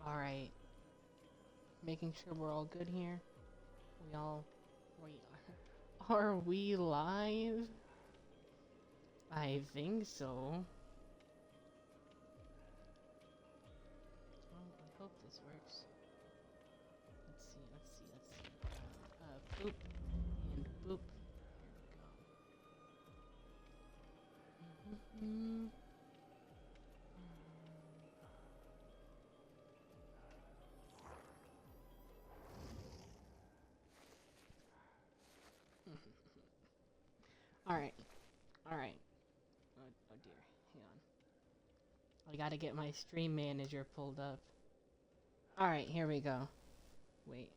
Alright. Making sure we're all good here. We are we live? I think so. Oh, I hope this works. Let's see. Boop. And boop. Here we go. Alright. Alright. Oh dear. Hang on. I gotta get my stream manager pulled up. Alright, here we go. Wait.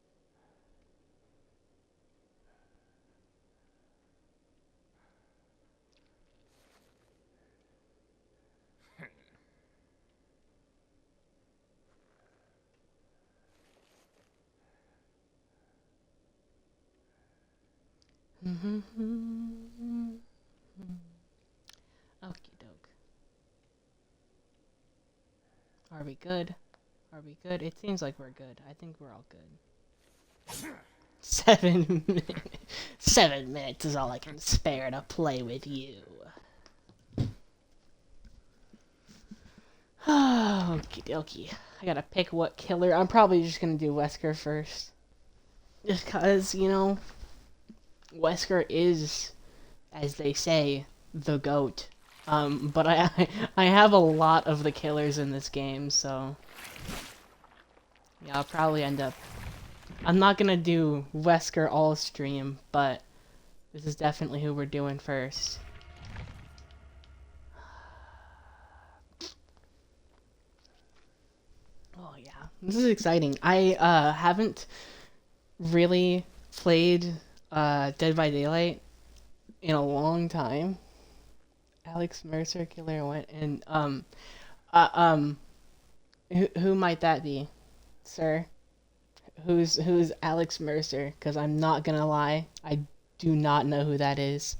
Okie doke. Are we good? Are we good? It seems like we're good. I think we're all good. 7 minutes. 7 minutes is all I can spare to play with you. Okie dokie. I gotta pick what killer. I'm probably just gonna do Wesker first. Just cause, you know, Wesker is, as they say, the GOAT. But I have a lot of the killers in this game, so yeah, I'll probably end up. I'm not gonna do Wesker all stream, but this is definitely who we're doing first. Oh yeah, this is exciting. I haven't really played Dead by Daylight in a long time. Alex Mercer killer went and who might that be, sir? Who's Alex Mercer? Because I'm not gonna lie, I do not know who that is.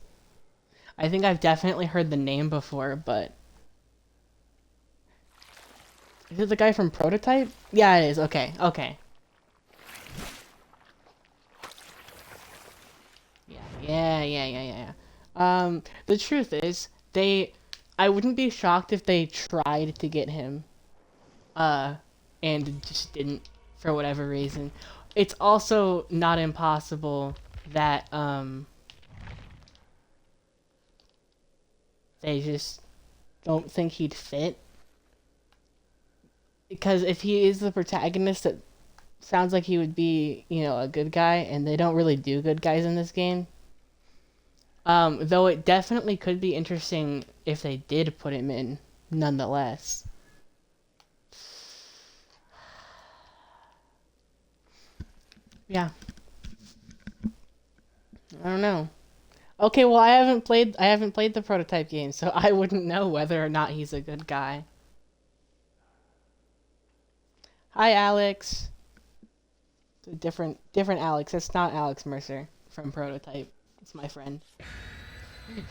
I think I've definitely heard the name before, but is it the guy from Prototype? Yeah, it is. Okay, okay. Yeah. The truth is, I wouldn't be shocked if they tried to get him, and just didn't, for whatever reason. It's also not impossible that, they just don't think he'd fit. Because if he is the protagonist, it sounds like he would be, you know, a good guy, and they don't really do good guys in this game. Though it definitely could be interesting if they did put him in, nonetheless. Yeah. I don't know. Okay, well I haven't played the Prototype game, so I wouldn't know whether or not he's a good guy. Hi, Alex. It's a different Alex. It's not Alex Mercer from Prototype. It's my friend.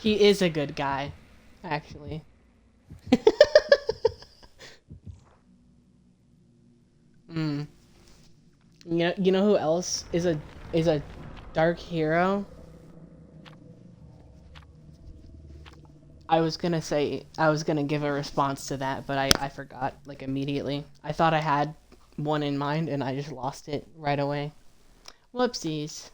He is a good guy, actually. Hmm. You know who else is a dark hero? I was gonna give a response to that, but I forgot, like, immediately. I thought I had one in mind and I just lost it right away. Whoopsies.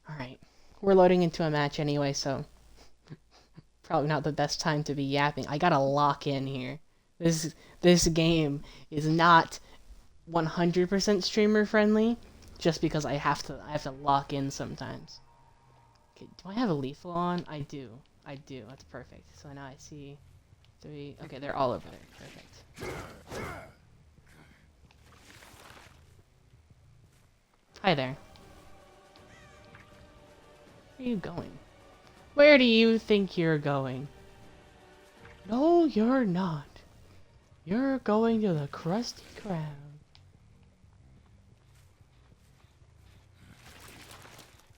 Alright. We're loading into a match anyway, so probably not the best time to be yapping. I gotta lock in here. This game is not 100% streamer friendly, just because I have to lock in sometimes. Okay, do I have a lethal on? I do. That's perfect. So now I see 3. Okay, they're all over there. Perfect. Hi there. Where are you going? Where do you think you're going? No, you're not. You're going to the Krusty Krab.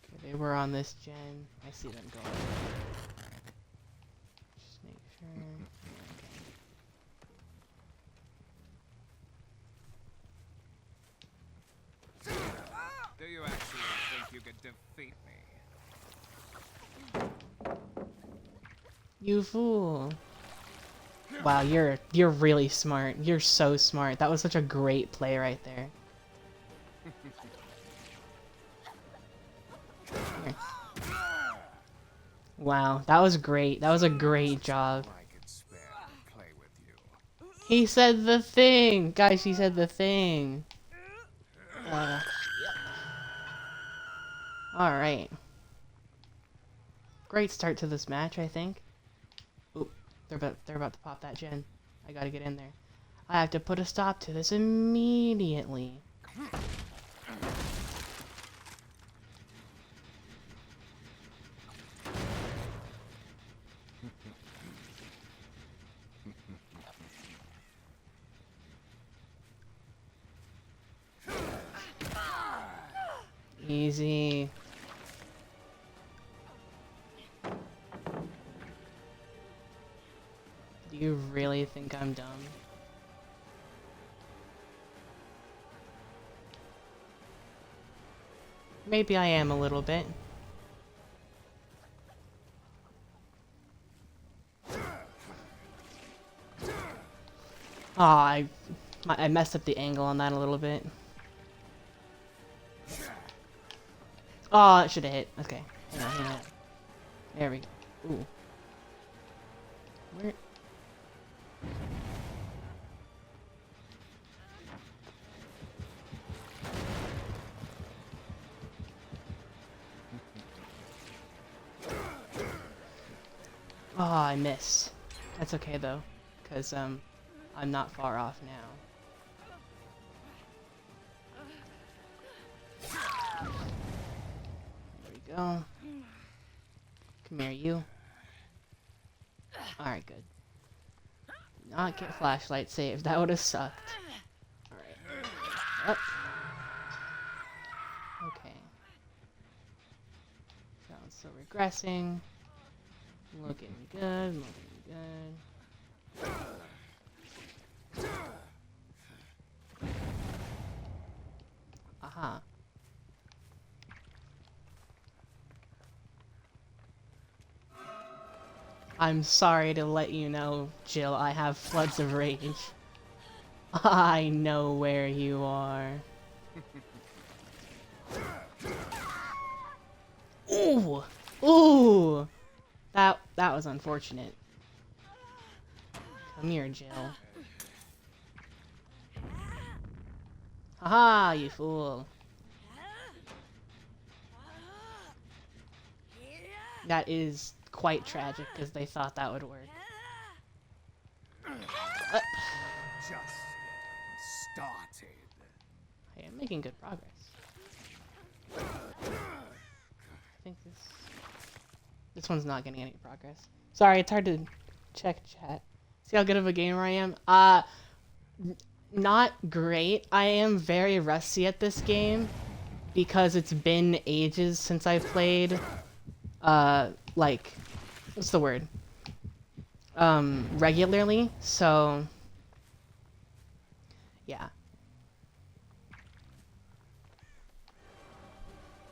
Okay, they were on this gen. I see them going. Just make sure. Okay. defeat me. You fool. Wow, you're really smart. You're so smart. That was such a great play right there. Here. Wow, that was great. That was a great job. I could spare to play with you. He said the thing! Guys, he said the thing. Alright. Great start to this match, I think. Oop, they're about to pop that gen. I gotta get in there. I have to put a stop to this immediately. Easy. Do you really think I'm dumb? Maybe I am a little bit. Aw, I messed up the angle on that a little bit. Oh, it should have hit. Okay. Hang on, hang on. There we go. Ooh. Where? Oh, I missed. That's okay though, because I'm not far off now. There we go. Come here, you. Alright, good. Did not get flashlight saved. That would have sucked. Alright. Up. Okay. Sounds still regressing. Looking good, looking good. Aha. I'm sorry to let you know, Jill, I have floods of rage. I know where you are. Ooh! Ooh! That was unfortunate. Come here, Jill. Haha, you fool. That is quite tragic, because they thought that would work. Just getting started. Hey, I'm making good progress. I think this one's not getting any progress. Sorry, it's hard to check chat. See how good of a gamer I am? Not great. I am very rusty at this game because it's been ages since I've played, like, what's the word? Regularly, so, yeah.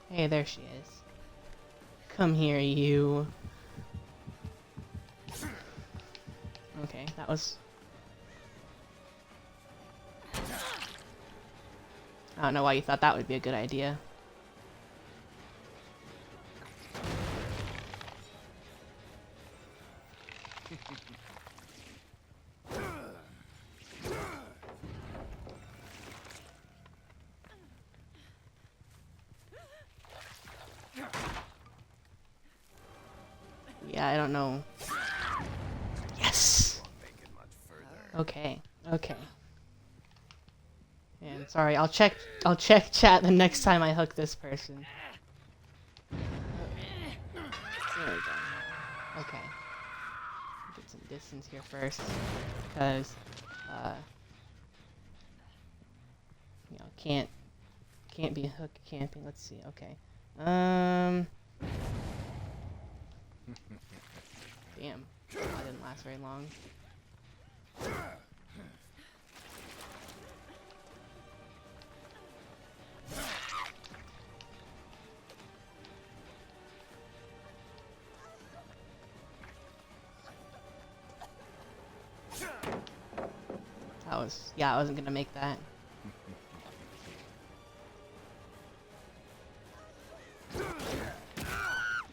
Hey, there she is. Come here, you. Okay, that was... I don't know why you thought that would be a good idea. Yeah, I don't know. Yes! Okay, okay. And sorry, I'll check chat the next time I hook this person. There we go. Okay. Get some distance here first, because you know, can't be hook camping. Let's see. Okay. Damn. That didn't last very long. Yeah, I wasn't gonna make that.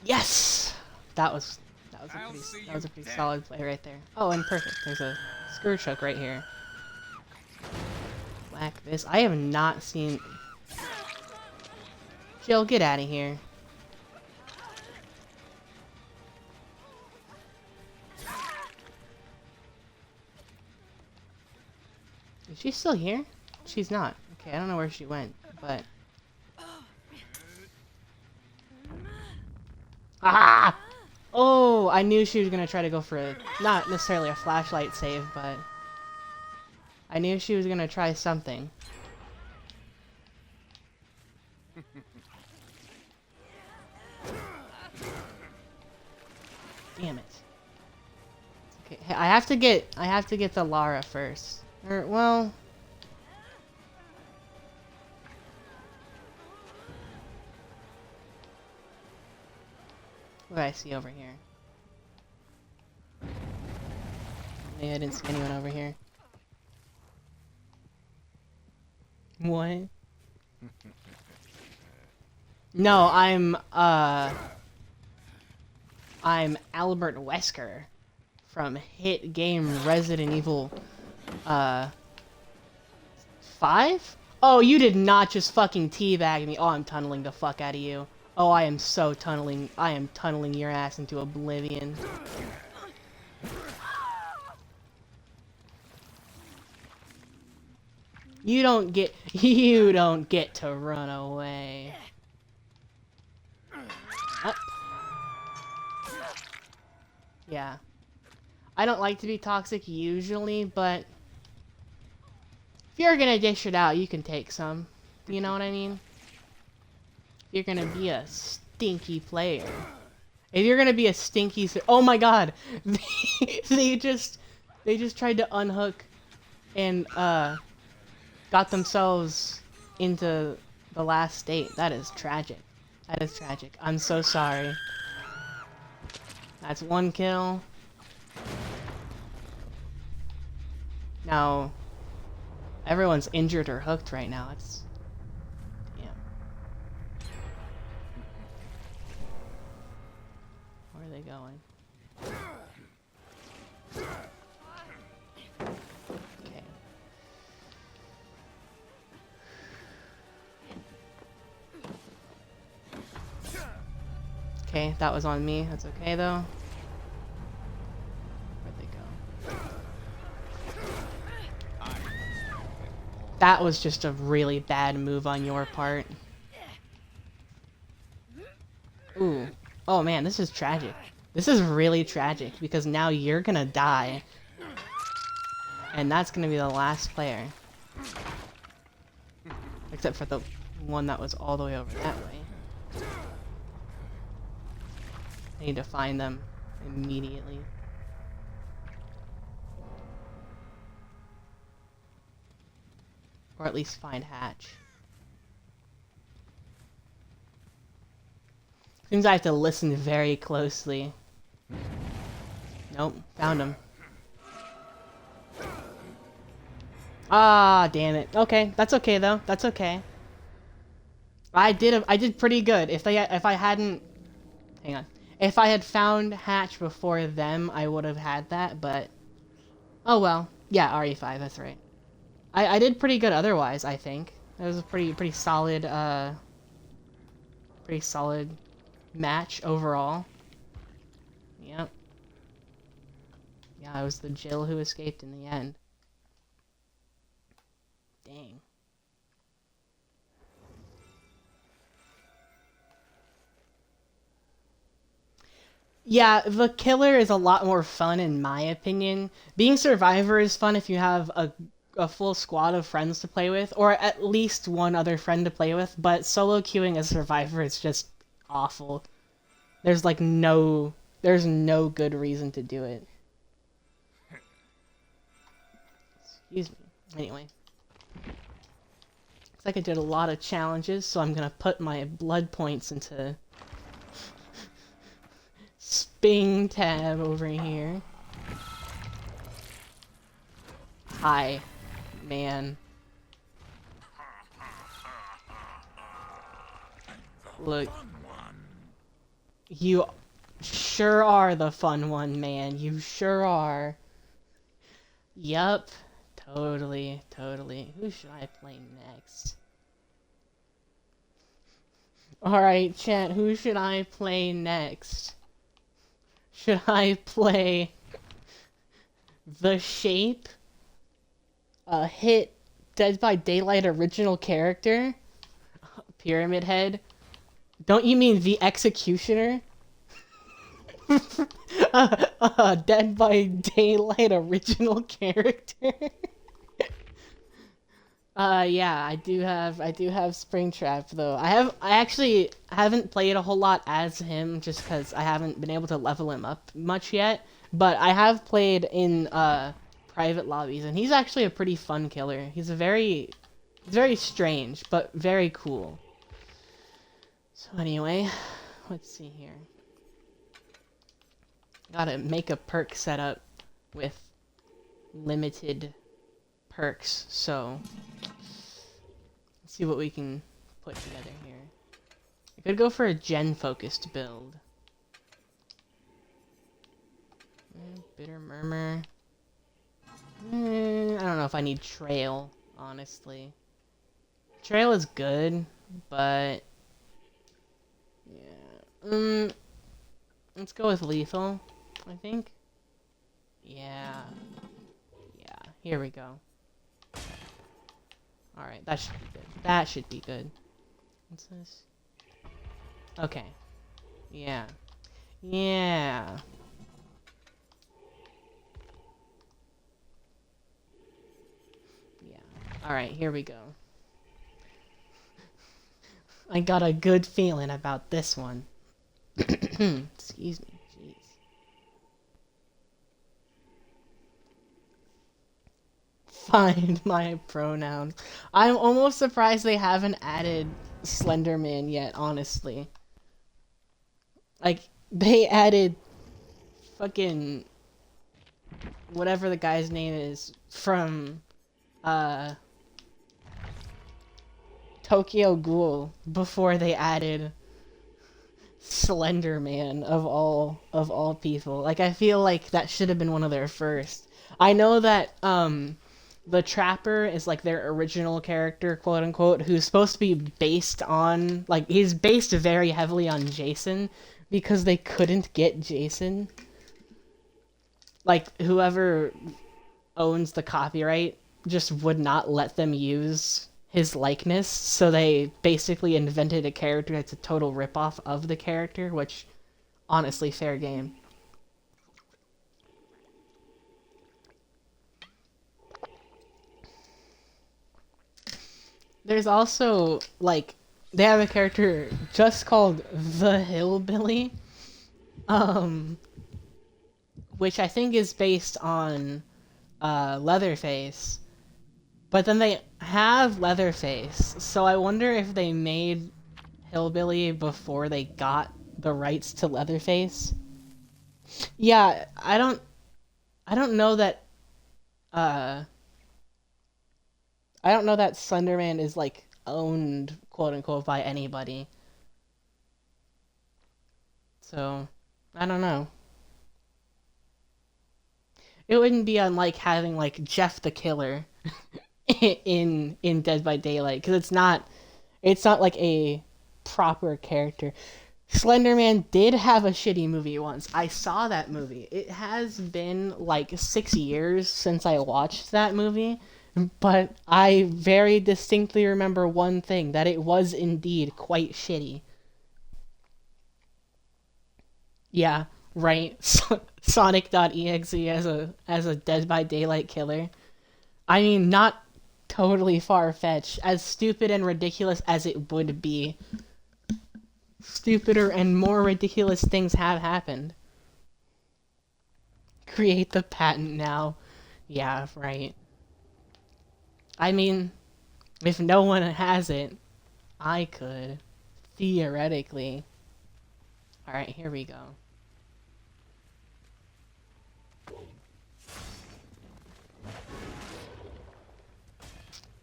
Yes! That was a pretty solid play right there. Oh, and perfect. There's a Scourge Hook right here. Whack this. I have not seen... Jill, get out of here. Is she still here? She's not. Okay, I don't know where she went, but... Ah! Oh, I knew she was gonna try to go for a... Not necessarily a flashlight save, but... I knew she was gonna try something. Damn it. Okay, hey, I have to get the Lara first. Or, well... What do I see over here? Maybe I didn't see anyone over here. What? No, I'm Albert Wesker from hit game Resident Evil 5? Oh, you did not just fucking teabag me. Oh, I'm tunneling the fuck out of you. Oh, I am so tunneling. I am tunneling your ass into oblivion. You don't get to run away. Up. Yeah. I don't like to be toxic usually, but if you're gonna dish it out, you can take some. You know what I mean? You're gonna be a stinky player. If you're gonna be a stinky... Oh my god! They just tried to unhook and, got themselves into the last state. That is tragic. That is tragic. I'm so sorry. That's one kill. Now, everyone's injured or hooked right now. It's... Damn. Where are they going? Okay. Okay, that was on me. That's okay, though. Where'd they go? That was just a really bad move on your part. Ooh. Oh man, this is tragic. This is really tragic, because now you're gonna die. And that's gonna be the last player. Except for the one that was all the way over that way. I need to find them immediately. Or at least find Hatch. Seems I have to listen very closely. Nope, found him. Ah, damn it. Okay, that's okay though. That's okay. I did pretty good. If I hadn't, hang on. If I had found Hatch before them, I would have had that, but... Oh well. Yeah, RE5, that's right. I did pretty good otherwise, I think. It was a pretty solid, pretty solid match overall. Yep. Yeah, I was the Jill who escaped in the end. Dang. Yeah, the killer is a lot more fun in my opinion. Being survivor is fun if you have a full squad of friends to play with, or at least one other friend to play with, but solo queuing as survivor is just awful. There's like there's no good reason to do it. Excuse me. Anyway. Looks like I did a lot of challenges, so I'm gonna put my blood points into Sping tab over here. Hi. man. Look. You sure are the fun one, man. You sure are. Yup. Totally, totally. Who should I play next? Alright, chat, who should I play next? Should I play The Shape? A hit Dead by Daylight original character? Pyramid Head? Don't you mean The Executioner? Dead by Daylight original character? Yeah, I do have Springtrap though. I actually haven't played a whole lot as him just because I haven't been able to level him up much yet. But I have played in private lobbies, and he's actually a pretty fun killer. He's very strange, but very cool. So anyway, let's see here. Gotta make a perk setup with limited perks, so let's see what we can put together here. I could go for a gen-focused build. Bitter Murmur. I don't know if I need Trail, honestly. Trail is good, but yeah. Let's go with Lethal, I think. Yeah. Yeah, here we go. Alright, that should be good. That should be good. What's this? Okay. Yeah. Yeah. Yeah. Alright, here we go. I got a good feeling about this one. Excuse me. Jeez. Find my pronouns. I'm almost surprised they haven't added Slenderman yet, honestly. Like, they added fucking whatever the guy's name is from Tokyo Ghoul before they added Slenderman of all people. Like, I feel like that should have been one of their first. I know that the Trapper is like their original character, quote unquote, who's supposed to be based on, like, he's based very heavily on Jason because they couldn't get Jason. Like, whoever owns the copyright just would not let them use his likeness, so they basically invented a character that's a total ripoff of the character, which, honestly, fair game. There's also, like, they have a character just called the Hillbilly, which I think is based on Leatherface. But then they have Leatherface, so I wonder if they made Hillbilly before they got the rights to Leatherface. Yeah, I don't know that I don't know that Slenderman is like owned, quote unquote, by anybody. So, I don't know. It wouldn't be unlike having like Jeff the Killer in Dead by Daylight, because it's not like a proper character. Slenderman did have a shitty movie once. I saw that movie. It has been like 6 years since I watched that movie, but I very distinctly remember one thing, that it was indeed quite shitty. Yeah, right. Sonic.exe as a Dead by Daylight killer. I mean, not totally far-fetched. As stupid and ridiculous as it would be, stupider and more ridiculous things have happened. Create the patent now. Yeah, right. I mean, if no one has it, I could. Theoretically. Alright, here we go.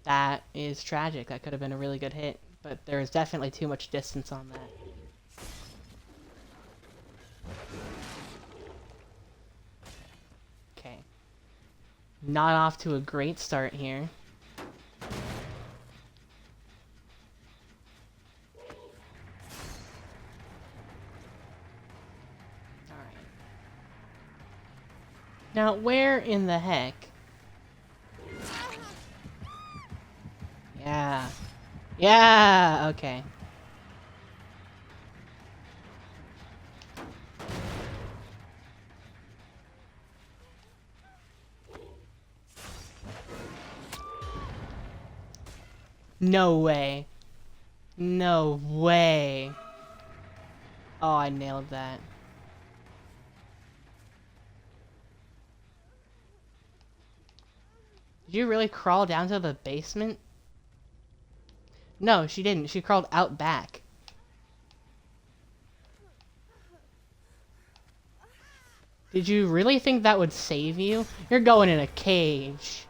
That is tragic. That could have been a really good hit, but there is definitely too much distance on that. Okay. Not off to a great start here. Alright. Now, where in the heck? Yeah. Yeah, okay. No way. No way. Oh, I nailed that. Did you really crawl down to the basement? No, she didn't. She crawled out back. Did you really think that would save you? You're going in a cage.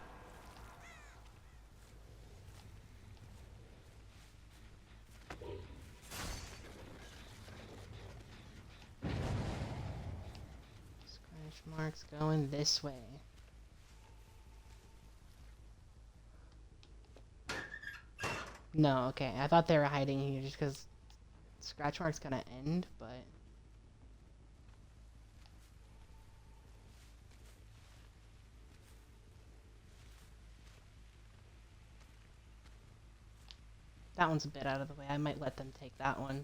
Scratch marks going this way. No, okay. I thought they were hiding here just because scratch mark's gonna end, but... That one's a bit out of the way. I might let them take that one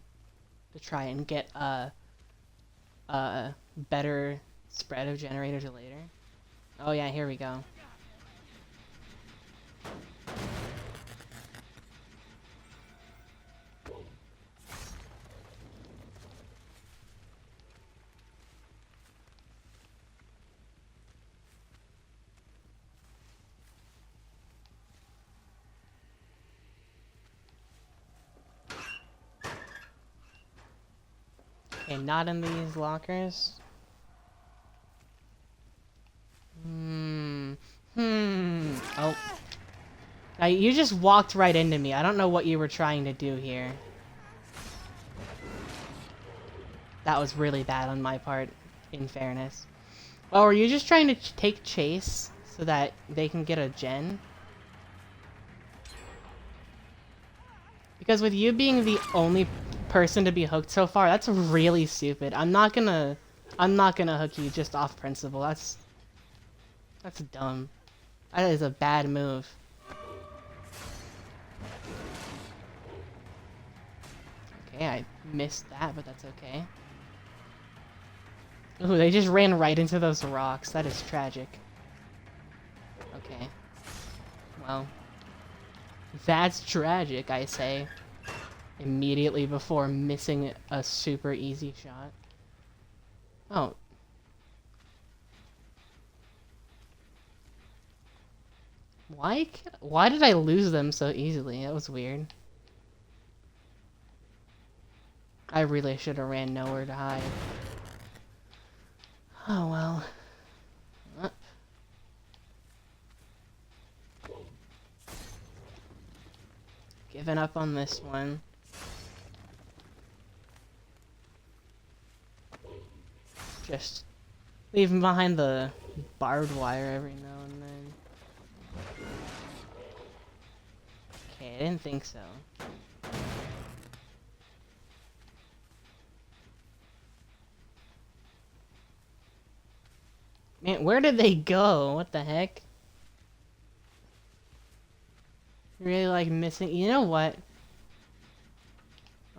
to try and get a better spread of generators later. Oh yeah, here we go. Okay, not in these lockers. Oh. Now, you just walked right into me. I don't know what you were trying to do here. That was really bad on my part, in fairness. Oh, were you just trying to take chase so that they can get a gen? Because with you being the only person to be hooked so far, that's really stupid. I'm not gonna hook you just off principle. That's dumb. That is a bad move. Okay, I missed that, but that's okay. Ooh, they just ran right into those rocks. That is tragic. Okay. Well, that's tragic, I say. Immediately before missing a super easy shot. Oh. Why did I lose them so easily? That was weird. I really should have ran nowhere to hide. Oh well. Giving up on this one. Just leaving behind the barbed wire every now and then. Okay, I didn't think so. Man, where did they go? What the heck? Really like missing. You know what?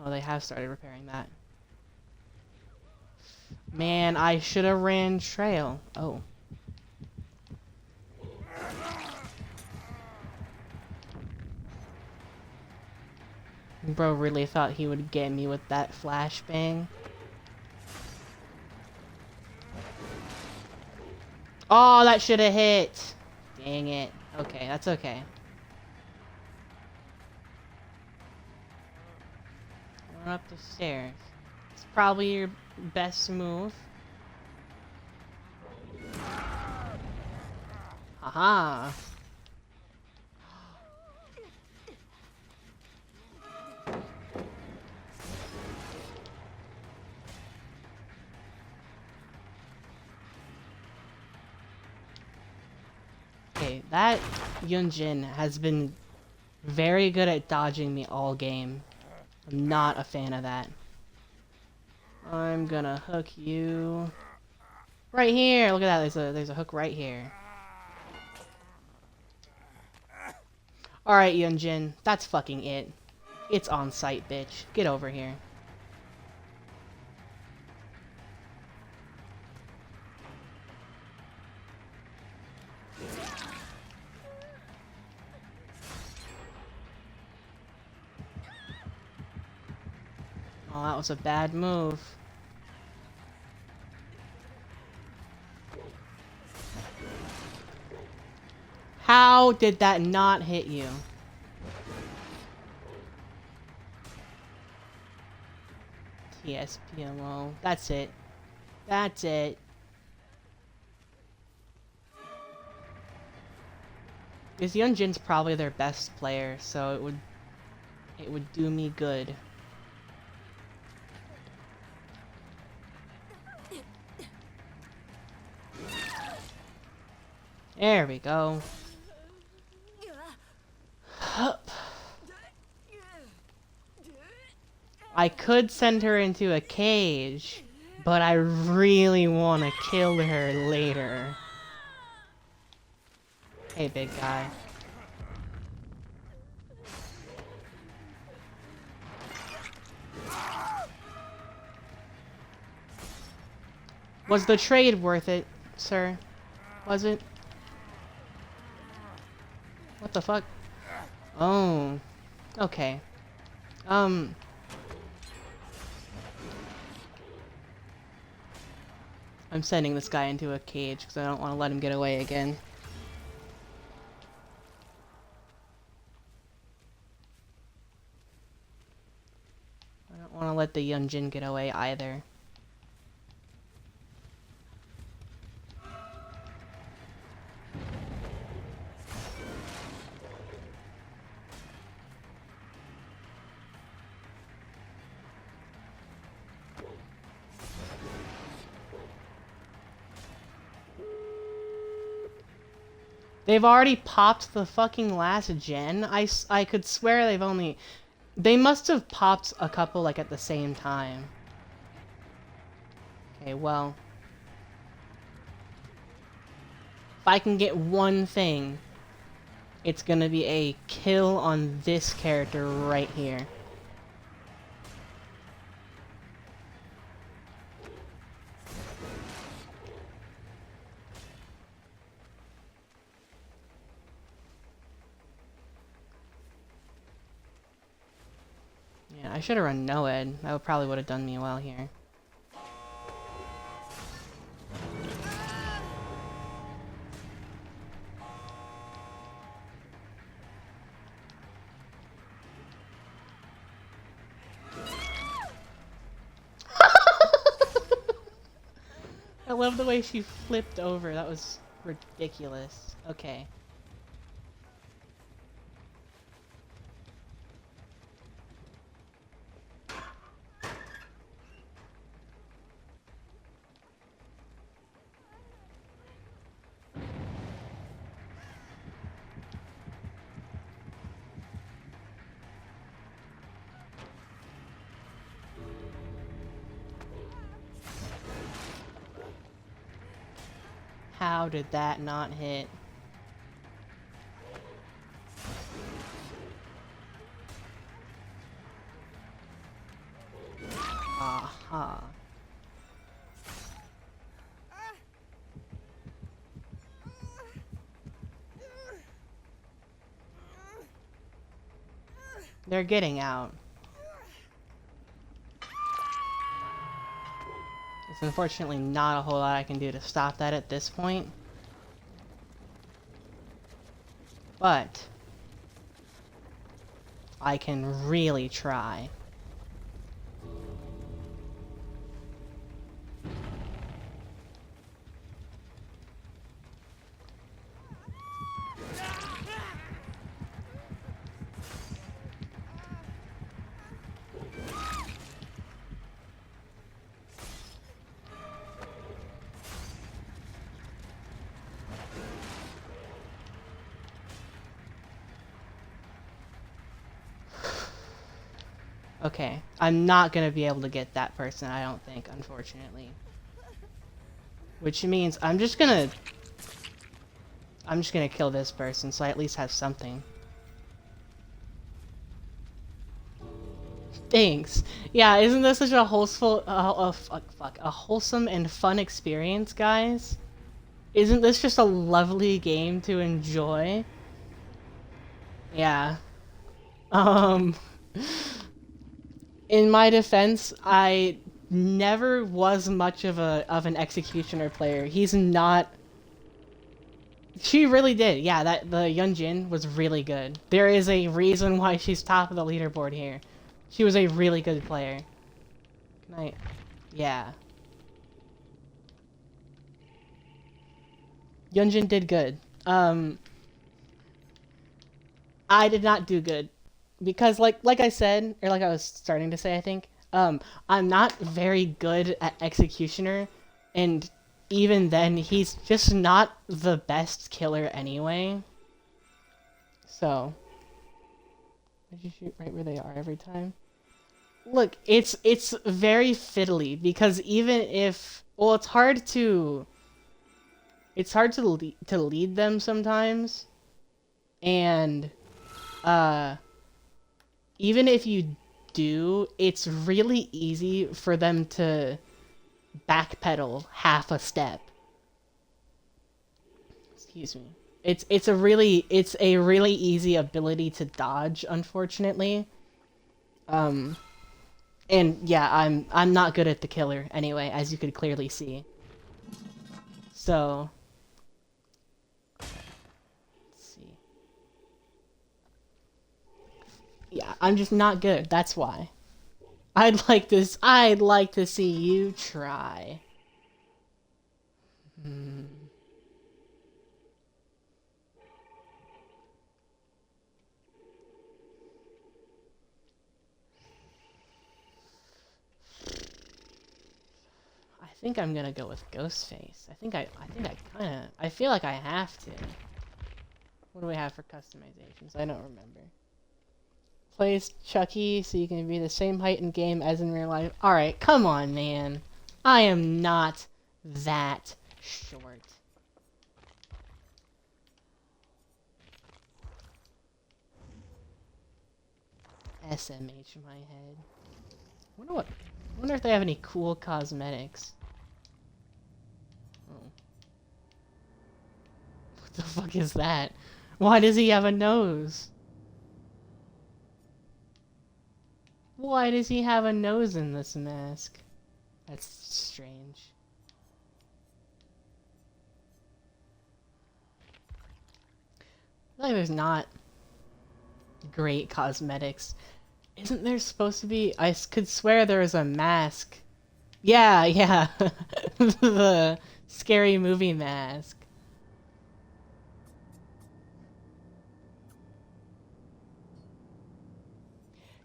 Oh, they have started repairing that. Man, I should have ran trail. Oh. Bro really thought he would get me with that flashbang. Oh, that should have hit. Dang it. Okay, that's okay. Going up the stairs. It's probably your best move. Haha. say, that Yunjin has been very good at dodging me all game. I'm not a fan of that. I'm gonna hook you right here. Look at that. There's a hook right here. All right, Yunjin, that's fucking it. It's on site, bitch. Get over here. Oh, that was a bad move. How did that not hit you? TSPMO. That's it. That's it. Because Yunjin's probably their best player, so it would do me good. There we go. Hup. I could send her into a cage, but I really want to kill her later. Hey, big guy. Was the trade worth it, sir? Was it? What the fuck? Oh. Okay. I'm sending this guy into a cage because I don't want to let him get away again. I don't want to let the Yunjin get away either. They've already popped the fucking last gen? I could swear they've only... They must have popped a couple, like, at the same time. Okay, well... If I can get one thing, it's gonna be a kill on this character right here. Yeah, I should have run Noed. That probably would have done me well here. I love the way she flipped over. That was ridiculous. Okay. How did that not hit? Aha. They're getting out. There's unfortunately not a whole lot I can do to stop that at this point. But I can really try. Okay, I'm not gonna be able to get that person, I don't think, unfortunately. Which means I'm just gonna kill this person so I at least have something. Thanks. Yeah, isn't this such a wholesome, a wholesome and fun experience, guys? Isn't this just a lovely game to enjoy? Yeah. Um, in my defense, I never was much of an executioner player. He's not. She really did. Yeah, the Yunjin was really good. There is a reason why she's top of the leaderboard here. She was a really good player. Can I? Yeah. Yunjin did good. I did not do good because like I said, or like I was starting to say, I think I'm not very good at executioner, and even then he's just not the best killer anyway. So did you shoot right where they are every time? Look, it's very fiddly because even if, well, it's hard to lead them sometimes, and uh even if you do, it's really easy for them to backpedal half a step. Excuse me. It's a really easy ability to dodge, unfortunately. Um and yeah, I'm not good at the killer anyway, as you could clearly see. So let's see. Yeah, I'm just not good. That's why. I'd like to see you try. Hmm. I think I'm gonna go with Ghostface. I feel like I have to. What do we have for customizations? I don't remember. Plays Chucky so you can be the same height in game as in real life. Alright, come on, man. I am not that short. SMH in my head. Wonder if they have any cool cosmetics. Oh. What the fuck is that? Why does he have a nose? Why does he have a nose in this mask? That's strange. I feel like there's not great cosmetics. Isn't there supposed to be? I could swear there was a mask. Yeah, yeah. The scary movie mask.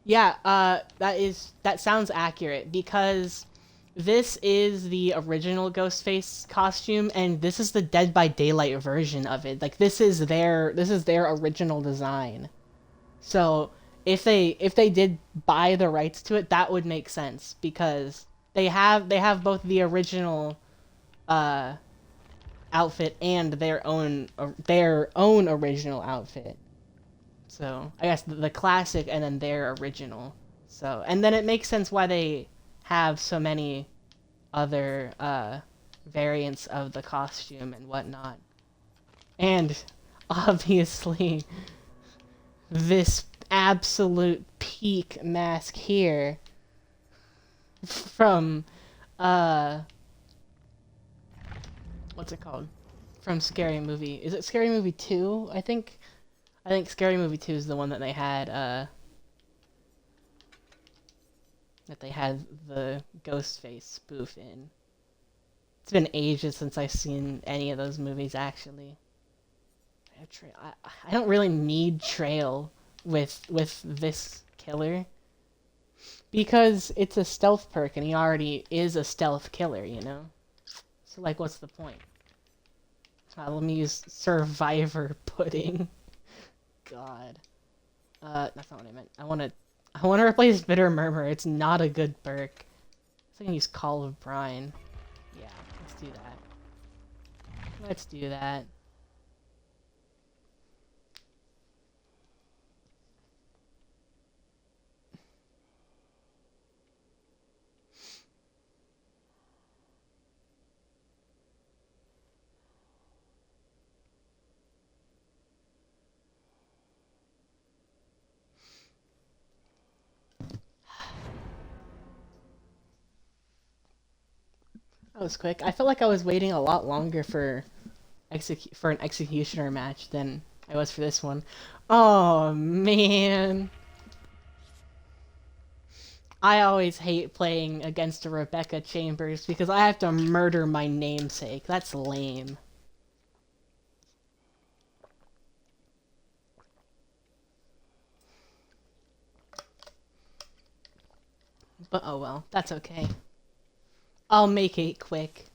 Yeah, that sounds accurate because this is the original Ghostface costume and this is the Dead by Daylight version of it. Like this is their original design. So if they did buy the rights to it, that would make sense because they have both the original uh outfit and their own original outfit. So I guess the classic and then their original. So and then it makes sense why they have so many other variants of the costume and whatnot. And obviously this absolute peak mask here from what's it called? From Scary Movie. Is it Scary Movie 2? I think Scary Movie 2 is the one that they had the Ghostface spoof in. It's been ages since I've seen any of those movies actually. I don't really need Trail with this killer because it's a stealth perk and he already is a stealth killer, you know? So like what's the point? Let me use Survivor Pudding. God. That's not what I meant. I want to I want to replace Bitter Murmur. It's not a good perk. I can use Call of Brine. Yeah, let's do that. Let's do that. That was quick. I felt like I was waiting a lot longer for an executioner match than I was for this one. Oh man. I always hate playing against a Rebecca Chambers because I have to murder my namesake. That's lame. But oh well, that's okay. I'll make it quick.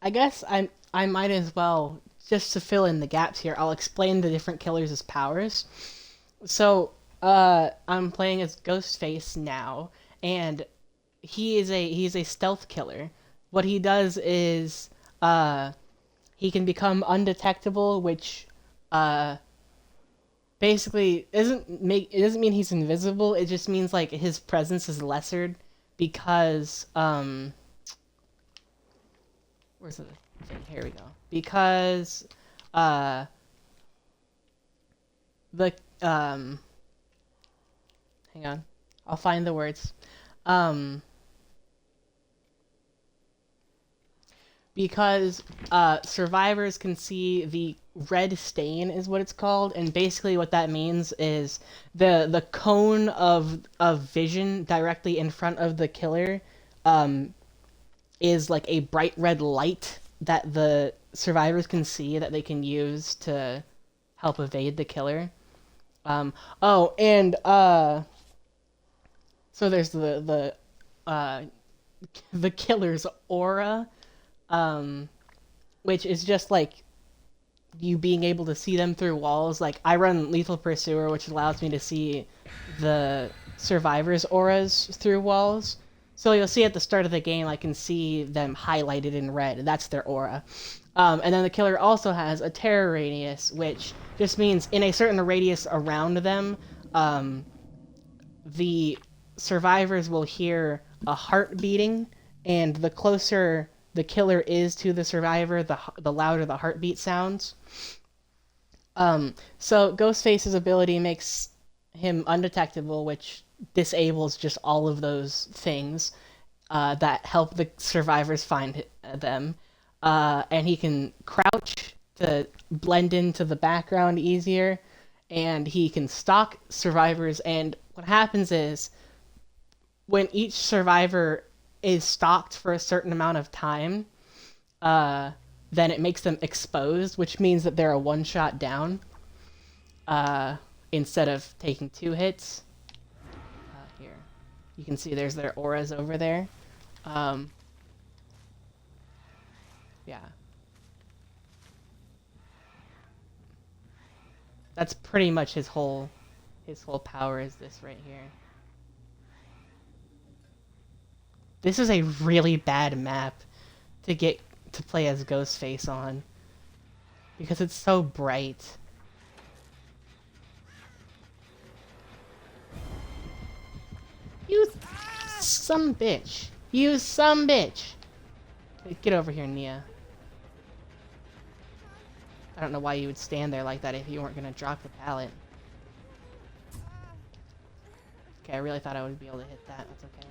I guess I might as well, just to fill in the gaps here, I'll explain the different killers' powers. So, I'm playing as Ghostface now, and he's a stealth killer. What he does is he can become undetectable, which uh basically it doesn't mean he's invisible. It just means like his presence is lessered because where's the thing? Here we go. Because uh the hang on. I'll find the words. Um because survivors can see the red stain is what it's called, and basically what that means is the cone of vision directly in front of the killer is like a bright red light that the survivors can see that they can use to help evade the killer. Oh, and so there's uh the killer's aura, which is just like you being able to see them through walls. Like I run Lethal Pursuer, which allows me to see the survivors' auras through walls. So you'll see at the start of the game, I can see them highlighted in red. That's their aura. And then the killer also has a terror radius, which just means in a certain radius around them, the survivors will hear a heart beating, and the closer the killer is to the survivor, the louder the heartbeat sounds. So Ghostface's ability makes him undetectable, which disables just all of those things that help the survivors find them. And he can crouch to blend into the background easier, and he can stalk survivors. And what happens is, when each survivor is stalked for a certain amount of time, then it makes them exposed, which means that they're a one-shot down instead of taking 2 hits. Here, you can see there's their auras over there. Yeah. That's pretty much his whole power is this right here. This is a really bad map to get to play as Ghostface on because it's so bright. You some bitch. You some bitch. Get over here, Nia. I don't know why you would stand there like that if you weren't gonna drop the pallet. Okay, I really thought I would be able to hit that. That's okay.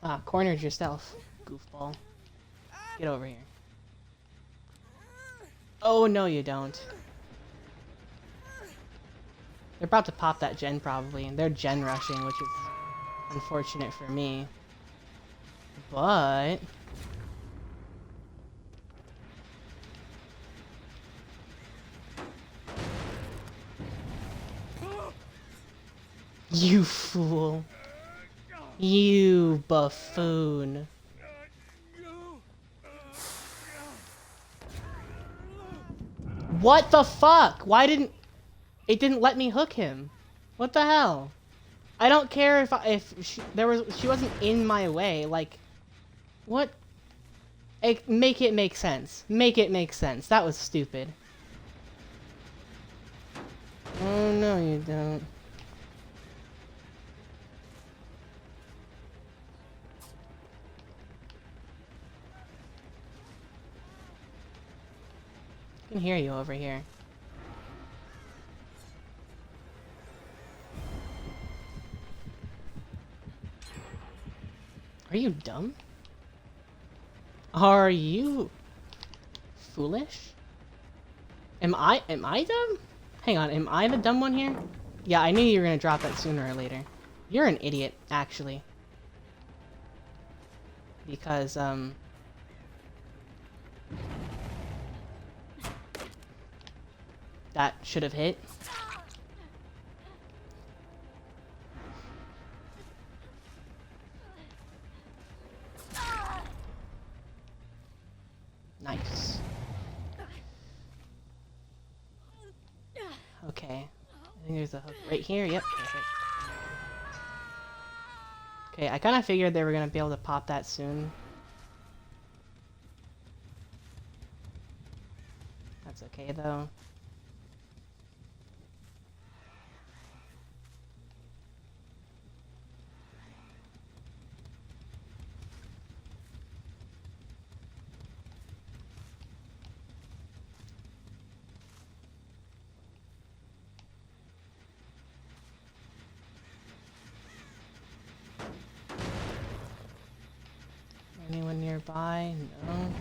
Ah, cornered yourself, goofball. Get over here. Oh, no you don't. They're about to pop that gen probably, and they're gen rushing, which is unfortunate for me. But... You fool. You buffoon. What the fuck? Why didn't... It didn't let me hook him. What the hell? I don't care if she wasn't in my way. Like, what? Make it make sense. Make it make sense. That was stupid. Oh, no, you don't. I can hear you over here. Are you dumb? Are you foolish? Am I dumb? Hang on, am I the dumb one here? Yeah, I knew you were gonna drop that sooner or later. You're an idiot, actually. Because, that should have hit. Nice. Okay. I think there's a hook right here. Yep, perfect. Okay, I kind of figured they were going to be able to pop that soon. That's okay, though. Anyone nearby? No.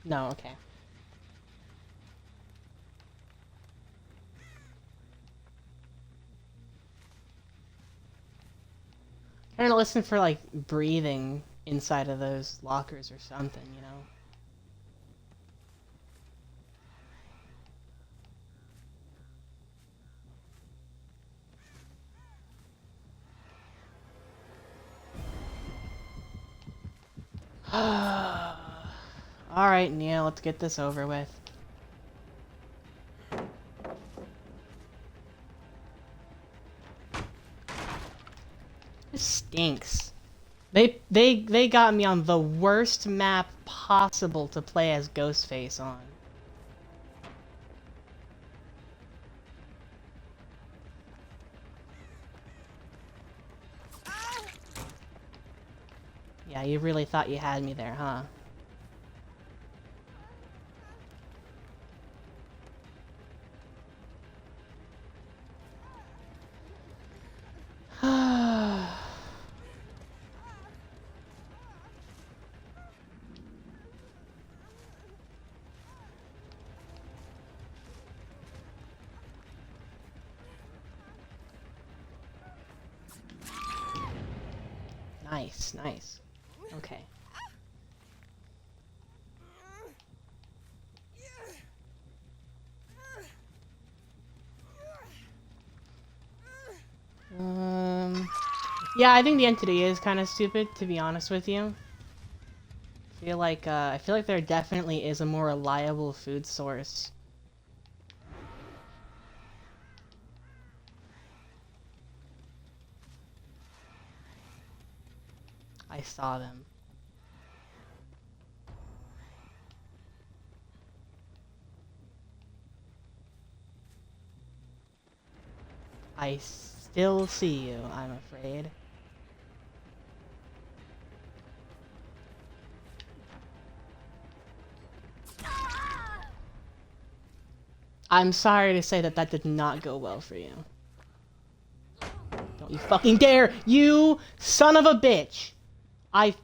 No, okay. Trying to listen for, like, breathing inside of those lockers or something, you know? Alright, Neil, let's get this over with. This stinks. They got me on the worst map possible to play as Ghostface on. Yeah, you really thought you had me there, huh? Nice, nice. Okay. Yeah, I think the entity is kind of stupid, to be honest with you. I feel like there definitely is a more reliable food source. I saw them. I still see you, I'm afraid. I'm sorry to say that that did not go well for you. Don't you fucking dare! You son of a bitch! I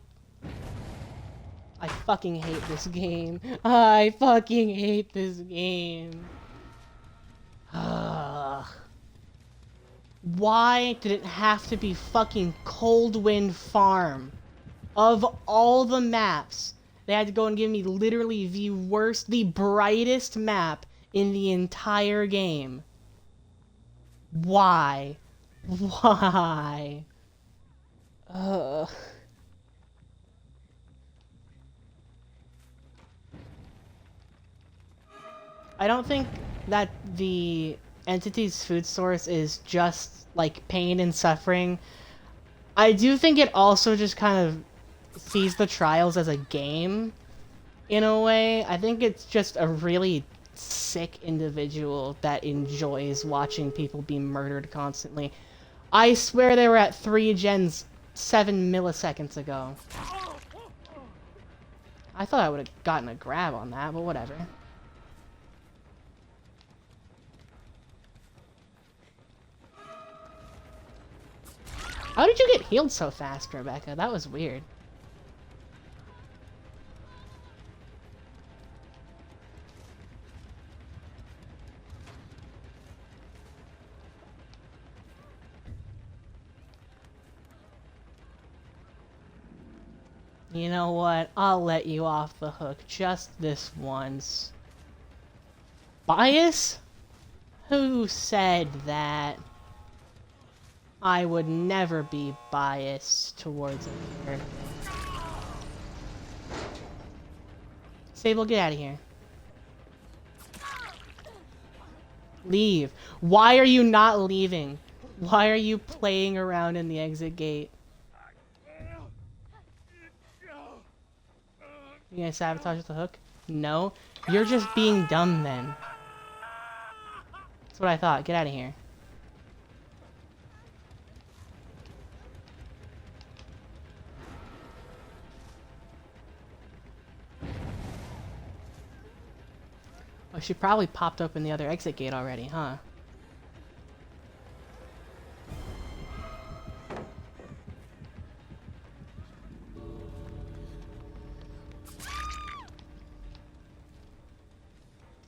fucking hate this game. I fucking hate this game. Ugh. Why did it have to be fucking Coldwind Farm? Of all the maps, they had to go and give me literally the worst, the brightest map in the entire game. Why? Why? Ugh. I don't think that the entity's food source is just like pain and suffering. I do think it also just kind of sees the trials as a game in a way. I think it's just a really sick individual that enjoys watching people be murdered constantly. I swear they were at 3 gens 7 milliseconds ago. I thought I would have gotten a grab on that, but whatever. How did you get healed so fast, Rebecca? That was weird. You know what? I'll let you off the hook just this once. Bias? Who said that? I would never be biased towards a character. Sable, get out of here. Leave. Why are you not leaving? Why are you playing around in the exit gate? You gonna sabotage with the hook? No? You're just being dumb then. That's what I thought. Get out of here. Oh, she probably popped open the other exit gate already, huh?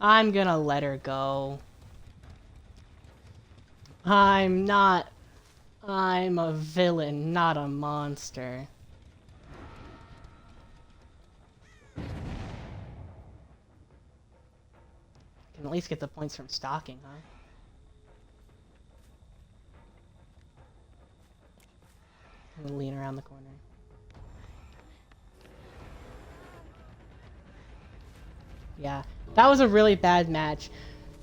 I'm gonna let her go. I'm a villain, not a monster. Can at least get the points from stalking, huh? I'm gonna lean around the corner. Yeah, that was a really bad match.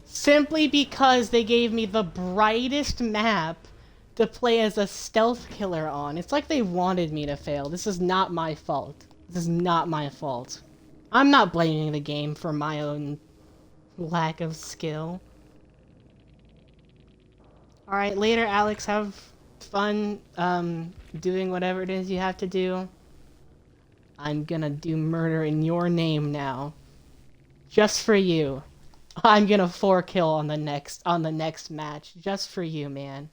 Simply because they gave me the brightest map to play as a stealth killer on. It's like they wanted me to fail. This is not my fault. This is not my fault. I'm not blaming the game for my own lack of skill. Alright, later, Alex. Have fun doing whatever it is you have to do. I'm gonna do murder in your name now. Just for you. I'm gonna 4-kill on the next match. Just for you, man.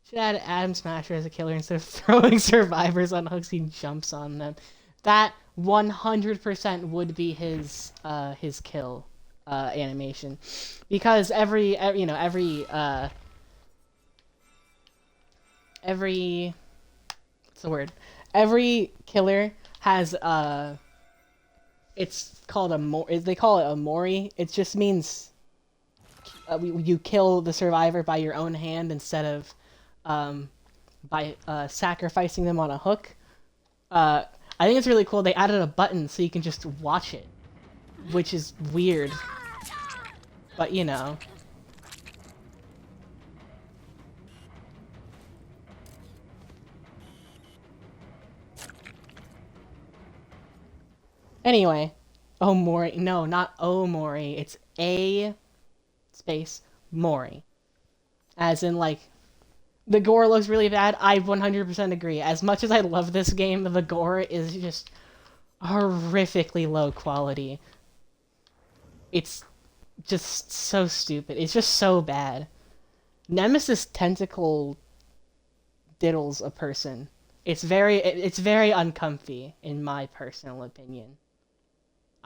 Should add Adam Smasher as a killer instead of throwing survivors on hooks, he jumps on them. That 100% would be his kill animation. Because every what's the word? Every killer has it's called they call it a mori. It just means you kill the survivor by your own hand instead of by sacrificing them on a hook. I think it's really cool. They added a button so you can just watch it, which is weird. But you know. Anyway, Omori. No, not Omori. It's A space Mori. As in, like, the gore looks really bad. I 100% agree. As much as I love this game, the gore is just horrifically low quality. It's just so stupid. It's just so bad. Nemesis tentacle diddles a person. It's very uncomfy, in my personal opinion.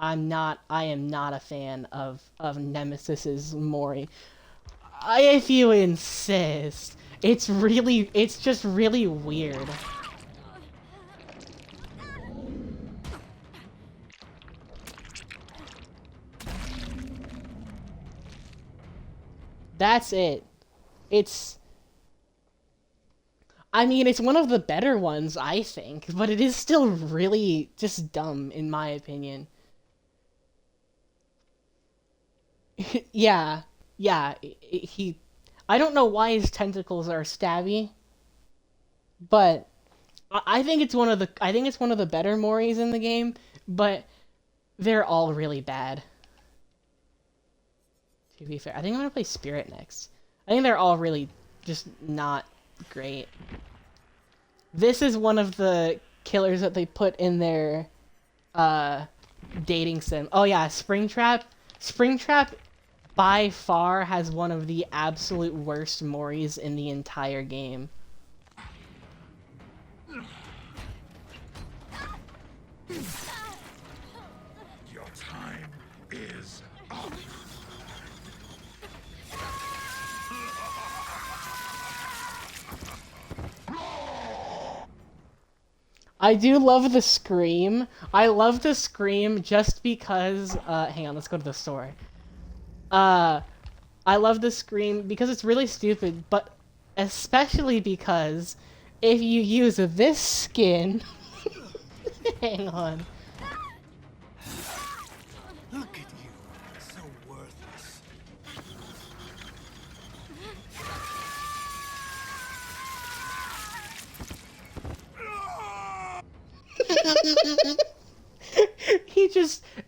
I am not a fan of Nemesis's Mori. If you insist. It's just really weird. That's it. It's I mean, it's one of the better ones, I think, but it is still really just dumb in my opinion. Yeah. Yeah, he I don't know why his tentacles are stabby, but I think it's one of the better Moris in the game, but they're all really bad. To be fair, I think I'm gonna play Spirit next. I think they're all really just not great. This is one of the killers that they put in their uh dating sim. Oh yeah, Springtrap. Springtrap by far has one of the absolute worst Moris in the entire game. Your time is up. I do love the scream. I love the scream just because hang on, let's go to the store. Uh I love the scream because it's really stupid, but especially because if you use this skin, hang on. Look at you, so worthless.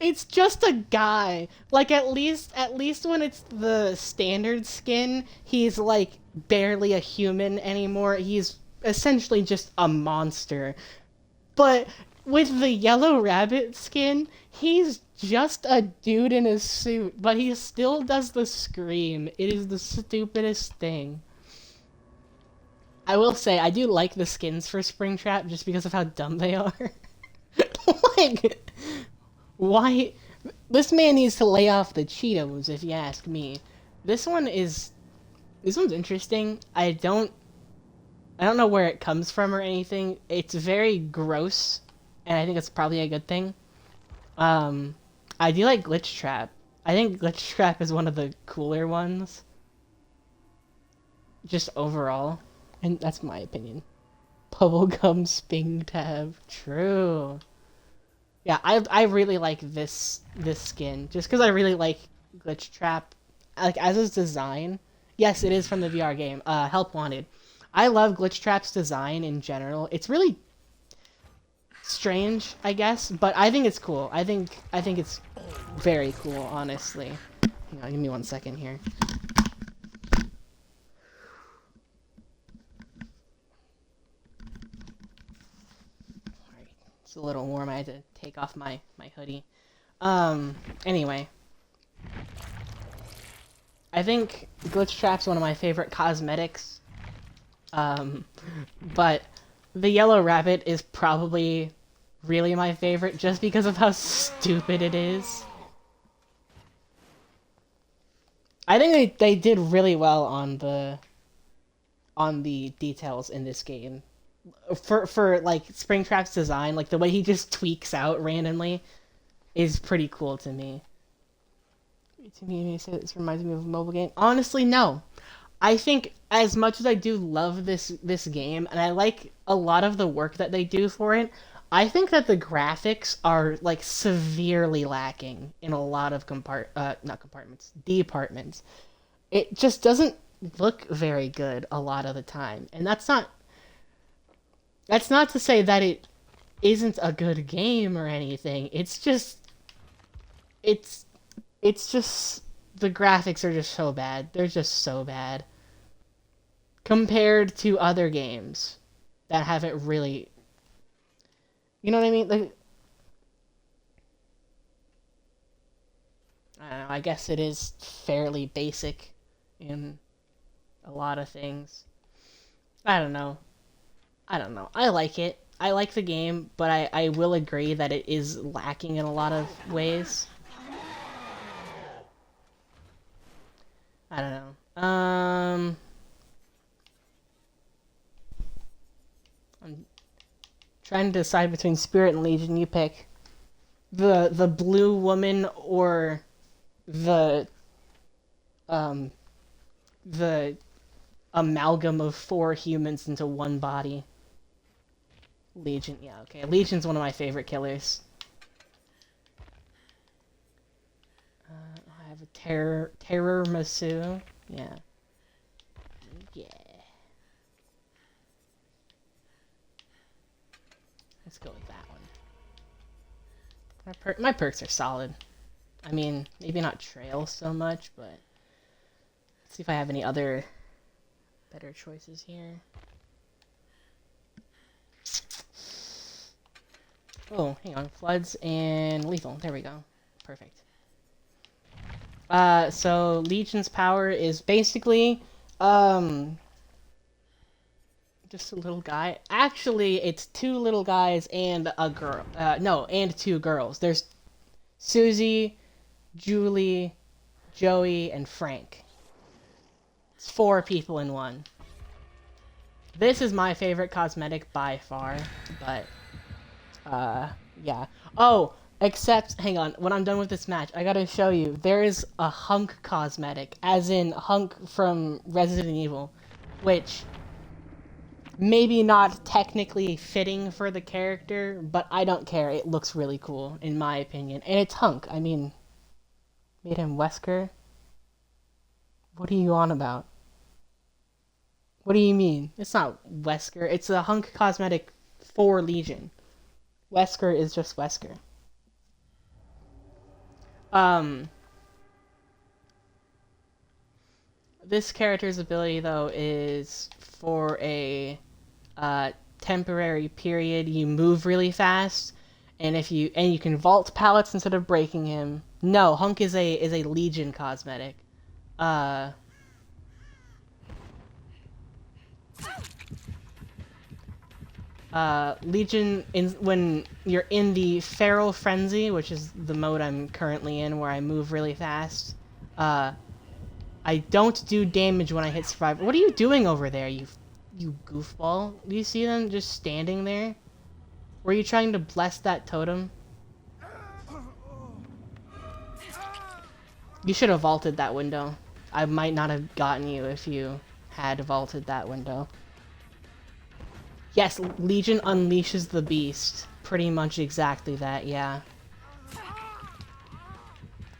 It's just a guy. Like at least when it's the standard skin, he's like barely a human anymore. He's essentially just a monster. But with the yellow rabbit skin, he's just a dude in a suit, but he still does the scream. It is the stupidest thing. I will say I do like the skins for Springtrap just because of how dumb they are. Like, why? This man needs to lay off the Cheetos, if you ask me. This one is. This one's interesting. I don't know where it comes from or anything. It's very gross, and I think it's probably a good thing. I do like Glitch Trap. I think Glitch Trap is one of the cooler ones. Just overall. And that's my opinion. Bubblegum Sping Tab. True. Yeah, I really like this skin. Just because I really like Glitch Trap. Like, as its design. Yes, it is from the VR game. Help Wanted. I love Glitch Trap's design in general. It's really strange, I guess, but I think it's cool. I think it's very cool, honestly. Hang on, give me 1 second here. Alright, it's a little warm. I had to take off my hoodie. Anyway. I think Glitch Trap's one of my favorite cosmetics. But the yellow rabbit is probably really my favorite just because of how stupid it is. I think they did really well on the details in this game. For like Springtrap's design, like the way he just tweaks out randomly is pretty cool to me. To me, this reminds me of a mobile game. Honestly, no. I think as much as I do love this game, and I like a lot of the work that they do for it, I think that the graphics are like severely lacking in a lot of not compartments, departments. It just doesn't look very good a lot of the time, and that's not to say that it isn't a good game or anything. It's just the graphics are just so bad. They're just so bad compared to other games that haven't really, you know what I mean? Like, I don't know, I guess it is fairly basic in a lot of things. I don't know. I like it. I like the game, but I will agree that it is lacking in a lot of ways. I don't know. I'm trying to decide between Spirit and Legion. You pick. The blue woman or the the amalgam of 4 humans into one body. Legion, yeah, okay. Legion's one of my favorite killers. I have a Terror Masu. Yeah. Yeah. Let's go with that one. My perks are solid. I mean, maybe not trail so much, but let's see if I have any other better choices here. Oh, hang on. Floods and lethal. There we go. Perfect. So Legion's power is basically, just a little guy. Actually, it's 2 little guys and a girl. No, and 2 girls. There's Susie, Julie, Joey, and Frank. It's 4 people in one. This is my favorite cosmetic by far, but, yeah. Oh, except, hang on, when I'm done with this match, I gotta show you, there is a Hunk cosmetic, as in Hunk from Resident Evil, which, maybe not technically fitting for the character, but I don't care, it looks really cool, in my opinion. And it's Hunk, I mean, made him Wesker? What are you on about? What do you mean? It's not Wesker, it's a Hunk cosmetic for Legion. Wesker is just Wesker. This character's ability, though, is for a temporary period. You move really fast, and you can vault pallets instead of breaking him. No, Hunk is a Legion cosmetic. Legion, when you're in the Feral Frenzy, which is the mode I'm currently in, where I move really fast, I don't do damage when I hit survivor. What are you doing over there, you goofball? Do you see them just standing there? Were you trying to bless that totem? You should have vaulted that window. I might not have gotten you if you had vaulted that window. Yes, Legion unleashes the beast. Pretty much exactly that, yeah.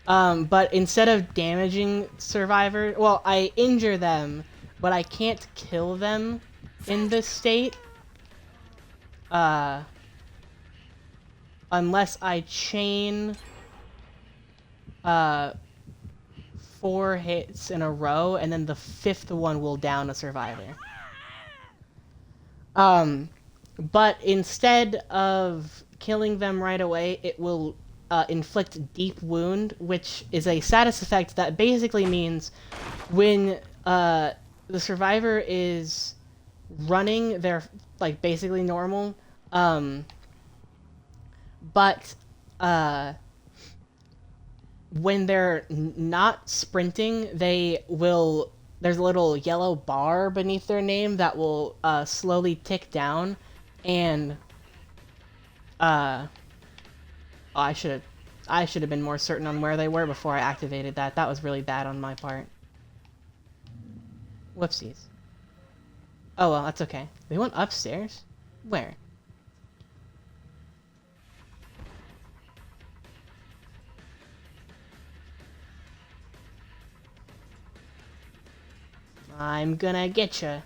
But instead of damaging survivor, well, I injure them, but I can't kill them in this state. Unless I chain 4 hits in a row, and then the 5th one will down a survivor. But instead of killing them right away, it will inflict deep wound, which is a status effect that basically means when the survivor is running, they're like basically normal, but when they're not sprinting, they will. There's a little yellow bar beneath their name that will slowly tick down, and I should have been more certain on where they were before I activated that. That was really bad on my part. Whoopsies. Oh well, that's okay. They went upstairs? Where? I'm gonna get ya.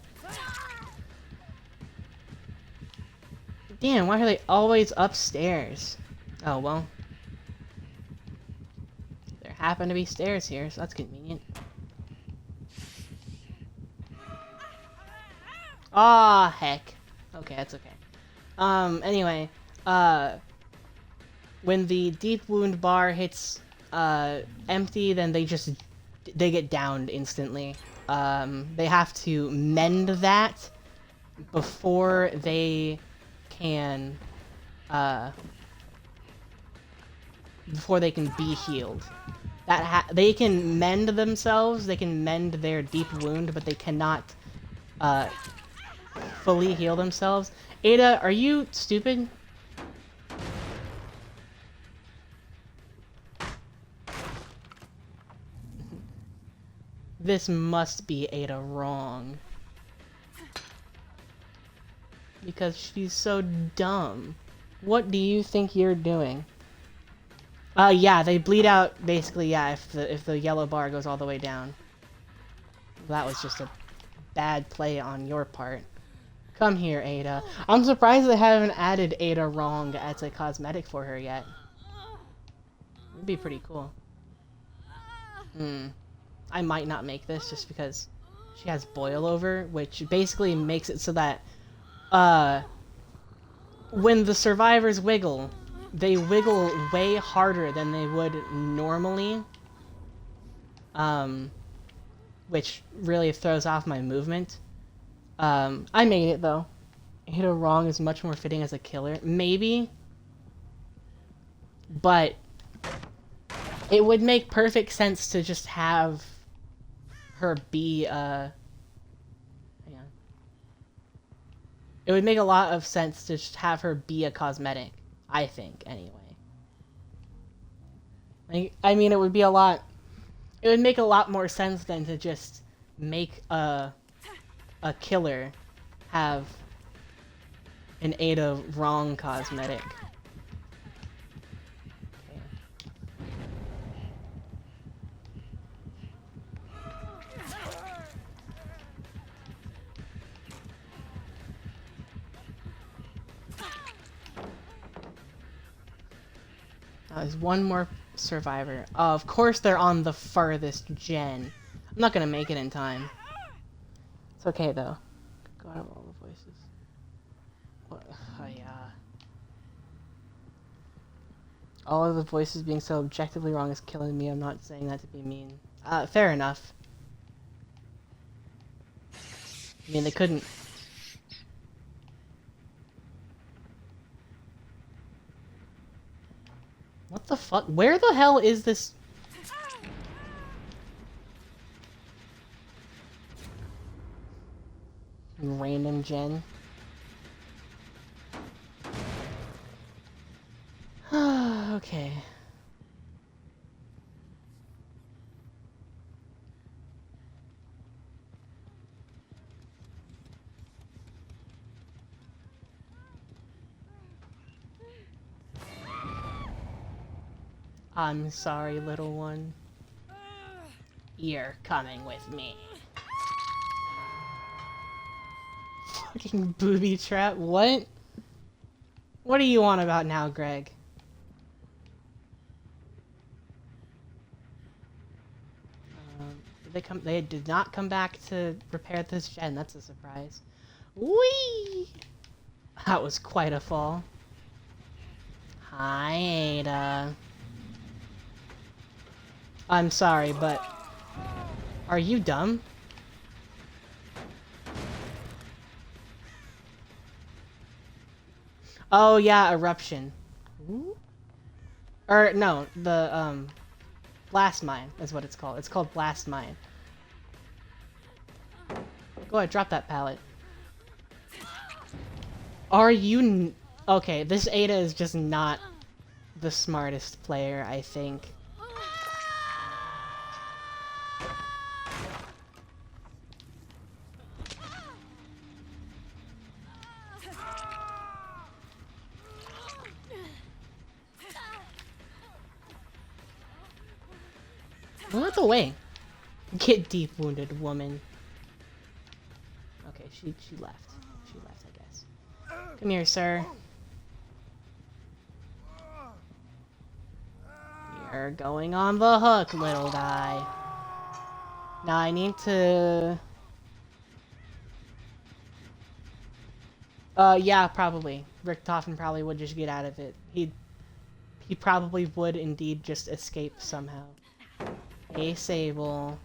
Damn, why are they always upstairs? Oh, well. There happen to be stairs here, so that's convenient. Ah, heck. Okay, that's okay. Anyway, when the deep wound bar hits, empty, then they get downed instantly. They have to mend that before they can be healed. They can mend themselves, they can mend their deep wound, but they cannot fully heal themselves. Ada, are you stupid? This must be Ada wrong. Because she's so dumb. What do you think you're doing? Yeah, they bleed out basically, yeah, if the yellow bar goes all the way down. That was just a bad play on your part. Come here, Ada. I'm surprised they haven't added Ada wrong as a cosmetic for her yet. It'd be pretty cool. I might not make this just because she has boil over, which basically makes it so that when the survivors wiggle, they wiggle way harder than they would normally, which really throws off my movement. I made it though. Ada wrong is much more fitting as a killer, maybe, but it would make perfect sense to just have her be hang on. It would make a lot of sense to just have her be a cosmetic, I think, anyway. Like, I mean, it would be a lot... It would make a lot more sense than to just make a killer have an Ada wrong cosmetic. There's one more survivor. Of course they're on the farthest gen. I'm not gonna make it in time. It's okay though. Go out of all the voices. What? Oh, yeah. All of the voices being so objectively wrong is killing me. I'm not saying that to be mean. Fair enough. I mean, they couldn't... What the fuck? Where the hell is this? Random gen. Okay. I'm sorry, little one. You're coming with me. Fucking booby trap. What? What do you want about now, Greg? Did they come? They did not come back to repair this gen. That's a surprise. Whee! That was quite a fall. Hi, Ada. I'm sorry, but... Are you dumb? Oh, yeah, eruption. Ooh. Or, no, the, blast mine is what it's called. It's called blast mine. Go ahead, drop that pallet. Are you... Okay, this Ada is just not the smartest player, I think. Move out the way. Get deep wounded, woman. Okay, she left. She left, I guess. Come here, sir. You're going on the hook, little guy. Now I need to... yeah, probably. Richtofen probably would just get out of it. He probably would indeed just escape somehow. Hey, Sable.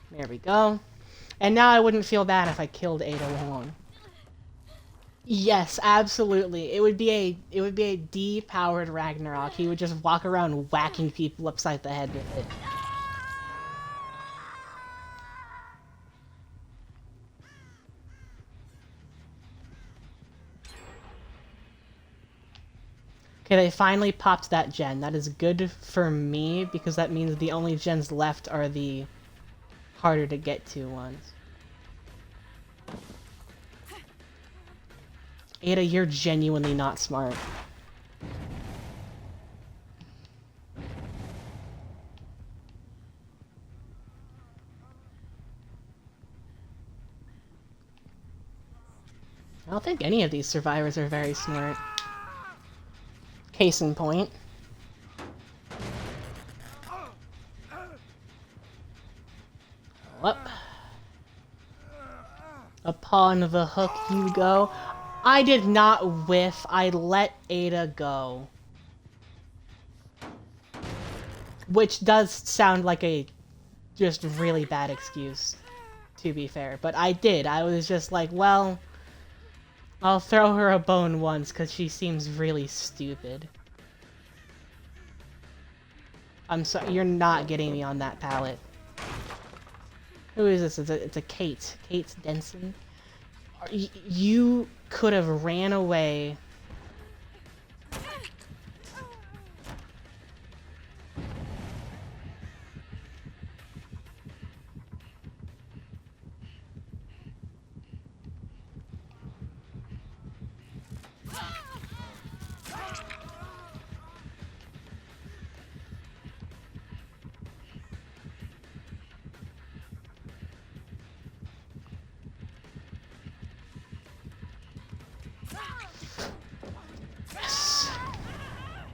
There we go. And now I wouldn't feel bad if I killed Ada Wong. Yes, absolutely. It would be a D-powered Ragnarok. He would just walk around whacking people upside the head with it. Okay, they finally popped that gen. That is good for me, because that means the only gens left are the harder to get to ones. Ada, you're genuinely not smart. I don't think any of these survivors are very smart. Case in point. Up. Upon the hook you go. I did not whiff. I let Ada go. Which does sound like a just really bad excuse, to be fair. But I did. I was just like, well, I'll throw her a bone once because she seems really stupid. I'm sorry, you're not getting me on that pallet. Who is this? It's a Kate. Kate Denson. You could have ran away.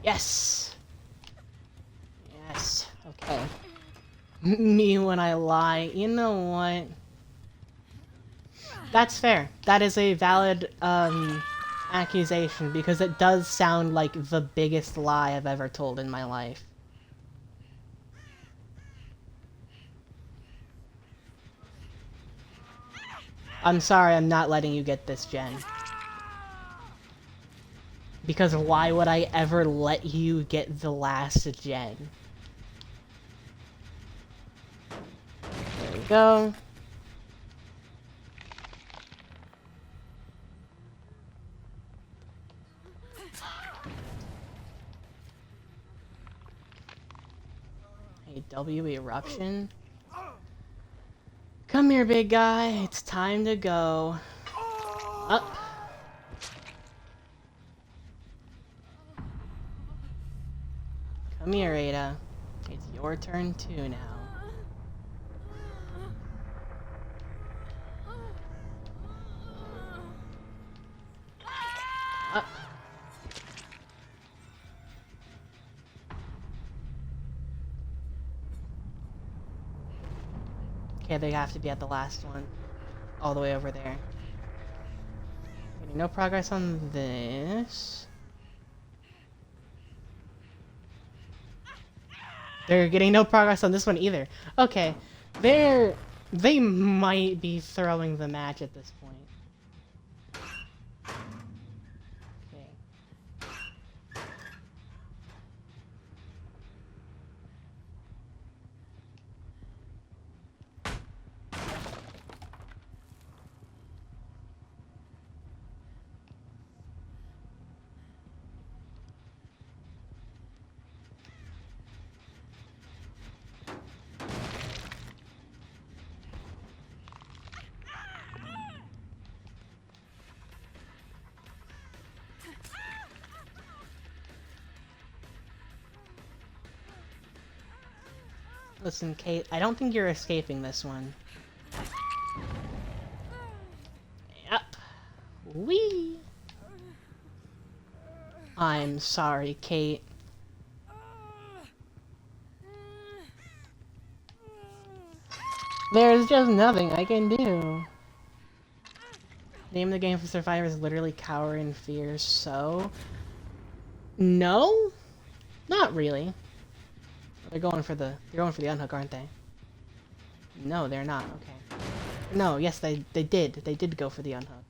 Yes! Yes. Okay. Me when I lie. You know what? That's fair. That is a valid, accusation, because it does sound like the biggest lie I've ever told in my life. I'm sorry, I'm not letting you get this gen. Because why would I ever let you get the last gen? There we go. A W eruption. Come here, big guy. It's time to go. Up. Come here, Ada. It's your turn too now. Up. Okay, they have to be at the last one. All the way over there. Getting no progress on this. They're getting no progress on this one either. Okay, they might be throwing the match at this point. Okay. Listen, Kate, I don't think you're escaping this one. Yep. Whee! I'm sorry, Kate. There's just nothing I can do. Name the game for survivors literally cower in fear, so... No? Not really. They're going for the unhook, aren't they? No, they're not. Okay. No, yes, they did. They did go for the unhook.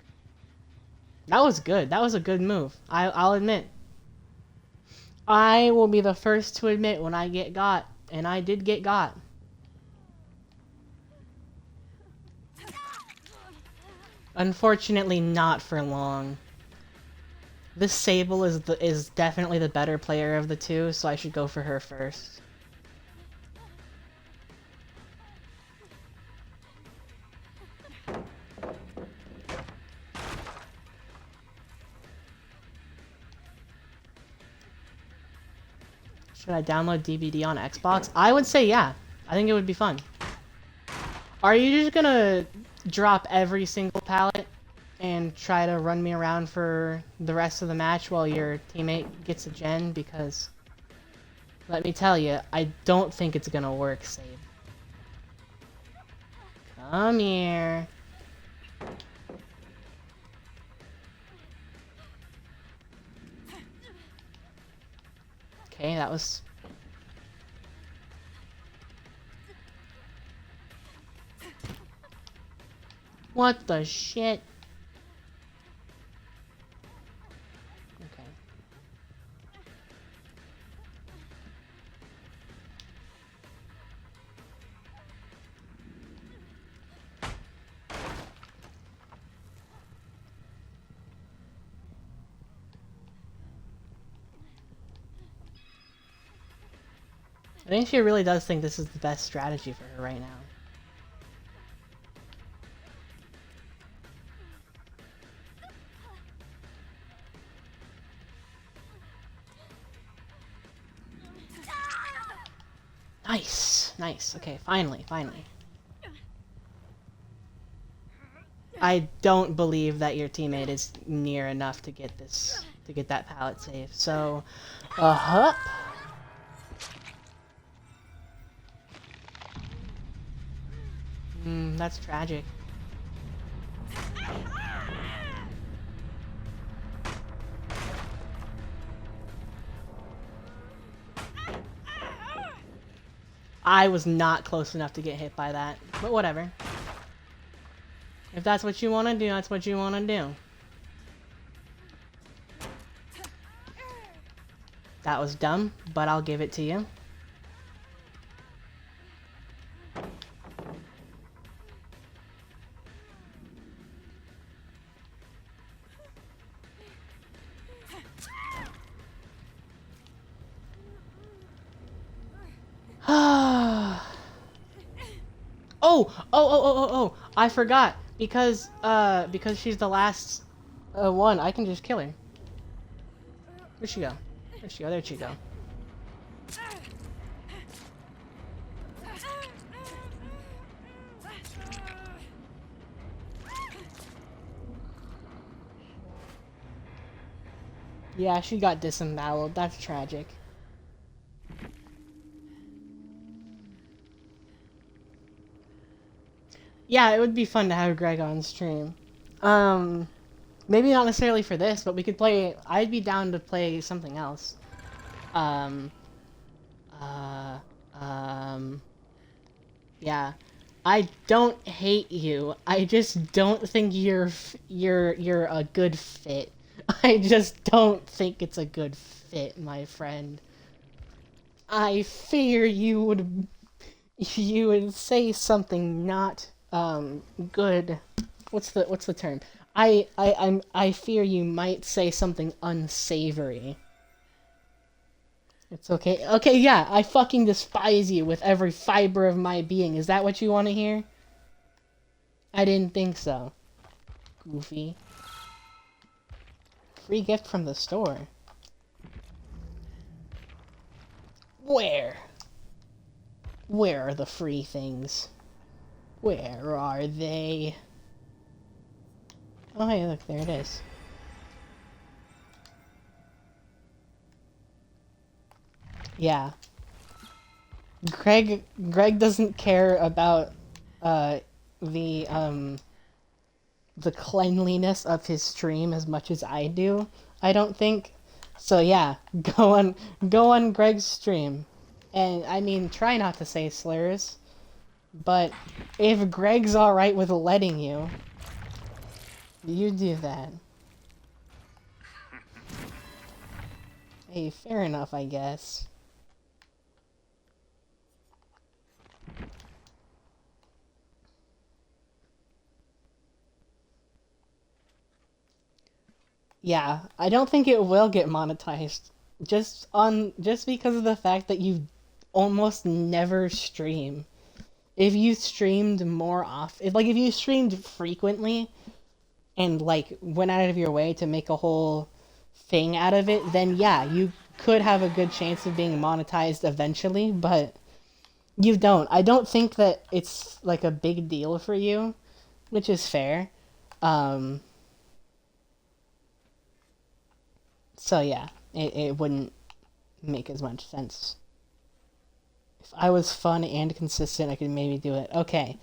That was good. That was a good move. I'll admit. I will be the first to admit when I get got, and I did get got. Unfortunately, not for long. This Sable is definitely the better player of the two, so I should go for her first. Should I download DVD on Xbox? I would say yeah. I think it would be fun. Are you just gonna drop every single pallet and try to run me around for the rest of the match while your teammate gets a gen? Because, let me tell you, I don't think it's gonna work, Save. Come here. Okay, that was... What the shit? Okay. I think she really does think this is the best strategy for her right now. Nice, nice. Okay, finally. I don't believe that your teammate is near enough to get that pallet save. So, hup. That's tragic. I was not close enough to get hit by that, but whatever. If that's what you want to do, that's what you want to do. That was dumb, but I'll give it to you. Oh, I forgot. Because she's the last one, I can just kill her. Where'd she go? Where'd she go? There'd she go. Yeah, she got disemboweled. That's tragic. Yeah, it would be fun to have Greg on stream. Maybe not necessarily for this, but we could play... I'd be down to play something else. Yeah. I don't hate you. I just don't think you're a good fit. I just don't think it's a good fit, my friend. I fear you would say something not good. What's the term? I fear you might say something unsavory. It's okay. Okay, yeah, I fucking despise you with every fiber of my being. Is that what you want to hear? I didn't think so. Goofy. Free gift from the store. Where? Where are the free things? Where are they? Oh, hey, look, there it is. Yeah. Greg doesn't care about the cleanliness of his stream as much as I do, I don't think. So yeah, go on Greg's stream. And I mean, try not to say slurs, but if Greg's alright with letting you, you do that. Hey, fair enough, I guess. Yeah, I don't think it will get monetized. Just because of the fact that you almost never stream. If you streamed more often, if you streamed frequently and like went out of your way to make a whole thing out of it, then yeah, you could have a good chance of being monetized eventually, but you don't. I don't think that it's like a big deal for you, which is fair. Um, so yeah, it wouldn't make as much sense. If I was fun and consistent, I could maybe do it. Okay,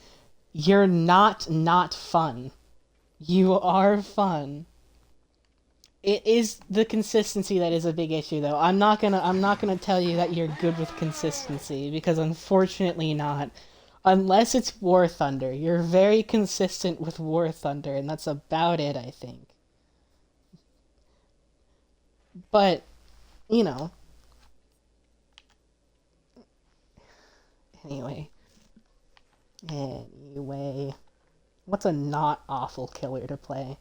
you're not fun. You are fun. It is the consistency that is a big issue, though. I'm not gonna tell you that you're good with consistency because unfortunately not. Unless it's War Thunder, you're very consistent with War Thunder, and that's about it, I think. But you know, anyway, anyway, what's a not awful killer to play?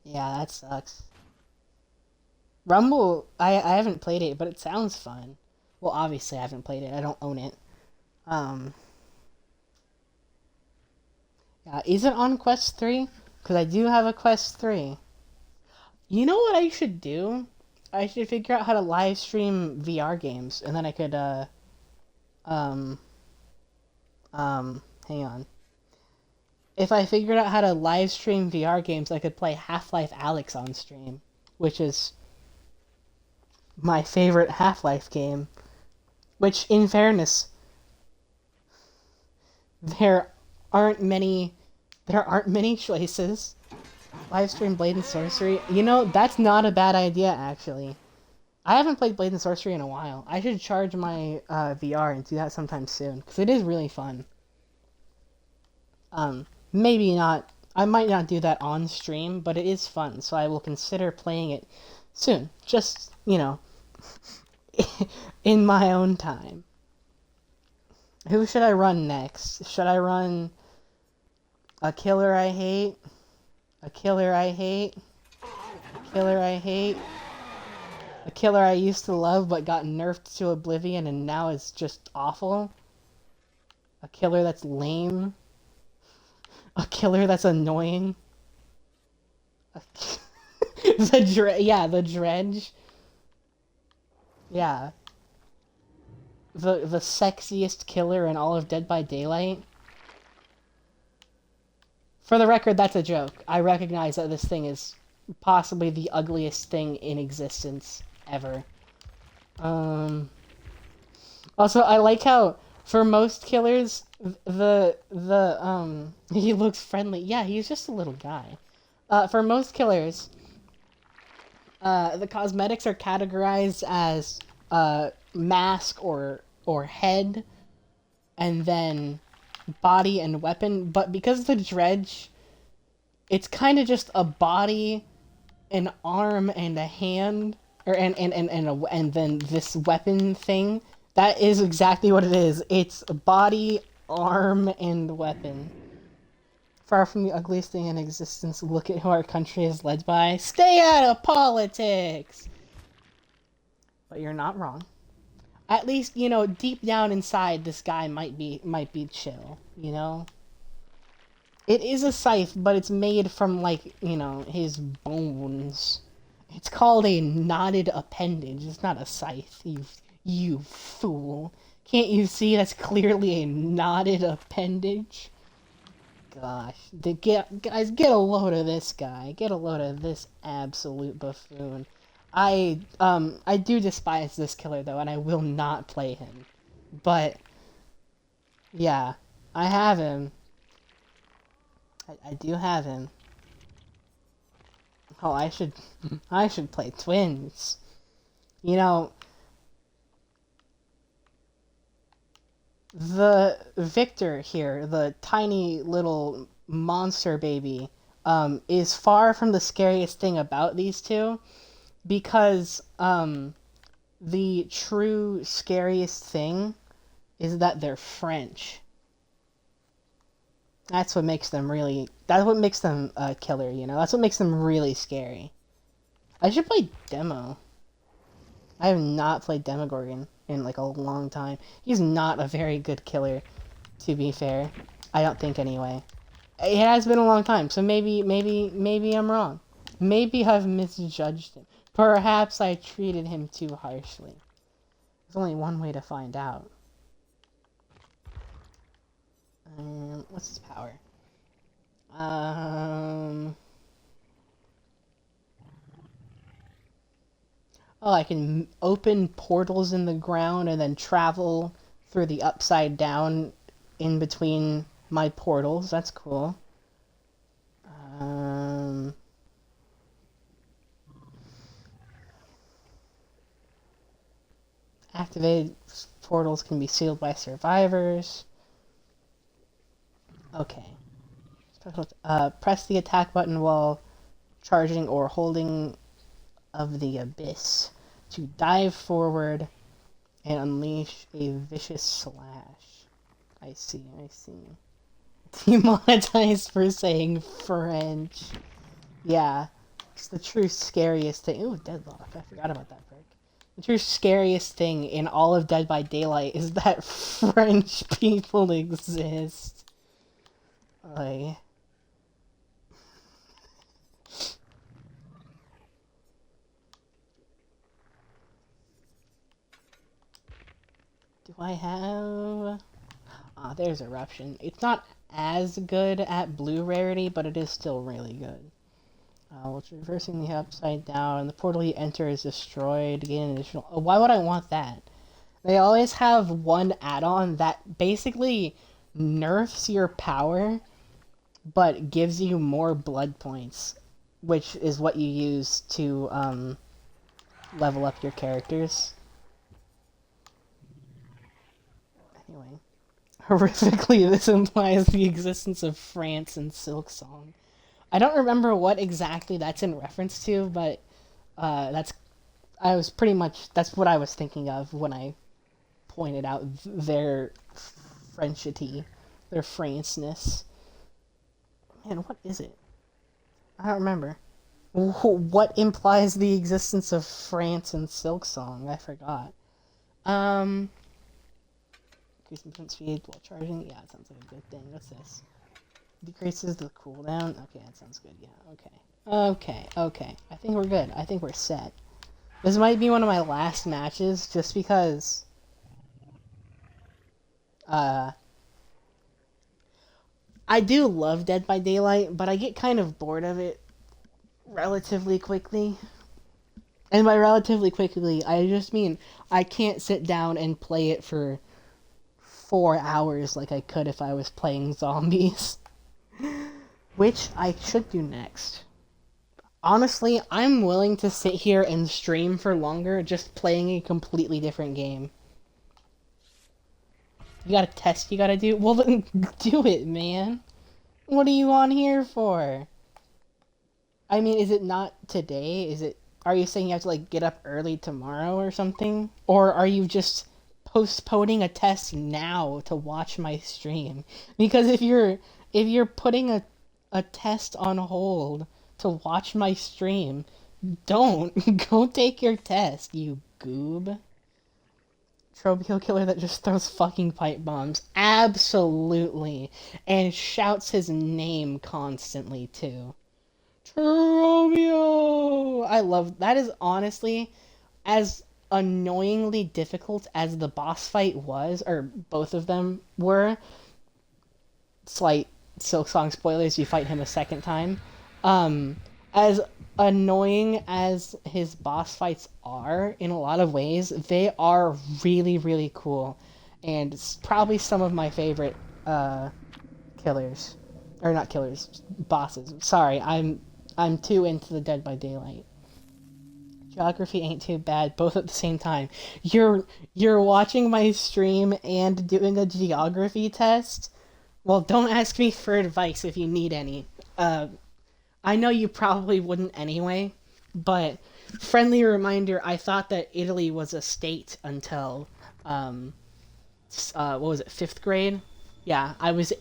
Yeah, that sucks. Rumble, I haven't played it, but it sounds fun. Well, obviously I haven't played it. I don't own it. Um, is it on Quest 3? Because I do have a Quest 3. You know what I should do? I should figure out how to live stream VR games, and then I could, um, hang on. If I figured out how to live stream VR games, I could play Half-Life Alyx on stream, which is my favorite Half-Life game. Which, in fairness, there aren't many, there aren't many choices. Livestream Blade and Sorcery. You know, that's not a bad idea, actually. I haven't played Blade and Sorcery in a while. I should charge my VR and do that sometime soon, because it is really fun. Maybe not. I might not do that on stream, but it is fun, so I will consider playing it soon. Just, in my own time. Who should I run next? Should I run a killer I hate? A killer I hate? A killer I hate? A killer I used to love but got nerfed to oblivion and now is just awful? A killer that's lame? A killer that's annoying? A... the dredge. Yeah. The sexiest killer in all of Dead by Daylight. For the record, that's a joke. I recognize that this thing is possibly the ugliest thing in existence ever. Um. Also, I like how for most killers, he looks friendly. Yeah, he's just a little guy. For most killers, the cosmetics are categorized as mask or head, and then body and weapon. But because the dredge, it's kind of just a body, an arm, and a hand, or and then this weapon thing. That is exactly what it is. It's body, arm, and weapon. Far from the ugliest thing in existence, look at who our country is led by. Stay out of politics! But you're not wrong. At least, deep down inside, this guy might be chill, It is a scythe, but it's made from, his bones. It's called a knotted appendage. It's not a scythe, you fool. Can't you see that's clearly a knotted appendage? Gosh. Guys, get a load of this guy. Get a load of this absolute buffoon. I do despise this killer, though, and I will not play him. But, yeah. I have him. I do have him. Oh, I should play twins. The Victor here, the tiny little monster baby, is far from the scariest thing about these two, because the true scariest thing is that they're French. That's what makes them really. That's what makes them a killer. You know. That's what makes them really scary. I should play Demo. I have not played Demogorgon in like a long time. He's not a very good killer, to be fair. I don't think anyway. It has been a long time, so maybe I'm wrong. Maybe I've misjudged him. Perhaps I treated him too harshly. There's only one way to find out. What's his power? Oh, I can open portals in the ground and then travel through the upside down in between my portals. That's cool. Activated portals can be sealed by survivors. Okay. Press the attack button while charging or holding of the abyss to dive forward and unleash a vicious slash. I see. Demonetized for saying French. Yeah. It's the true scariest thing. Ooh, Deadlock. I forgot about that perk. The true scariest thing in all of Dead by Daylight is that French people exist. Like... Do I have... Ah, there's Eruption. It's not as good at blue rarity, but it is still really good. Reversing the upside down. The portal you enter is destroyed. Gain additional... Oh, why would I want that? They always have one add-on that basically nerfs your power, but gives you more blood points, which is what you use to level up your characters. Anyway, horrifically, this implies the existence of France and Silksong. I don't remember what exactly that's in reference to, but that's what I was thinking of when I pointed out their Frenchity, their Franceness. Man, what is it? I don't remember. What implies the existence of France and Silksong? I forgot. Increase movement speed while charging. Yeah, that sounds like a good thing. What's this? Decreases the cooldown. Okay, that sounds good. Yeah, okay. I think we're good. I think we're set. This might be one of my last matches, just because... I do love Dead by Daylight, but I get kind of bored of it relatively quickly. And by relatively quickly, I just mean I can't sit down and play it for 4 hours like I could if I was playing zombies. Which I should do next. Honestly, I'm willing to sit here and stream for longer just playing a completely different game. You got a test you gotta do? Well, then do it, man. What are you on here for? I mean, is it not today? Are you saying you have to, like, get up early tomorrow or something? Or are you just postponing a test now to watch my stream? Because if you're putting a test on hold to watch my stream, don't. Go take your test, you goob. Tropio killer that just throws fucking pipe bombs. Absolutely. And shouts his name constantly, too. Tropio! I love... That is honestly, as annoyingly difficult as the boss fight was, or both of them were, slight Silksong spoilers, you fight him a second time. As annoying as his boss fights are, in a lot of ways, they are really, really cool. And it's probably some of my favorite killers. Or not killers, bosses. Sorry, I'm too into the Dead by Daylight. Geography ain't too bad, both at the same time. You're watching my stream and doing a geography test? Well, don't ask me for advice if you need any. I know you probably wouldn't anyway, but friendly reminder, I thought that Italy was a state until, what was it, 5th grade? Yeah, I was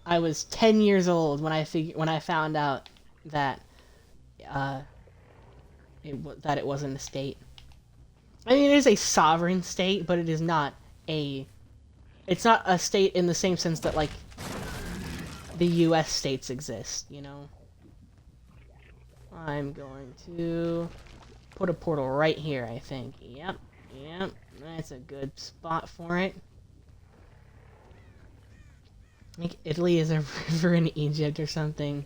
I was 10 years old when I found out that uh that it wasn't a state. I mean, it is a sovereign state, but it is not a. It's not a state in the same sense that like the U.S. states exist. You know. I'm going to put a portal right here. I think. Yep. Yep. That's a good spot for it. I think Italy is a river in Egypt or something.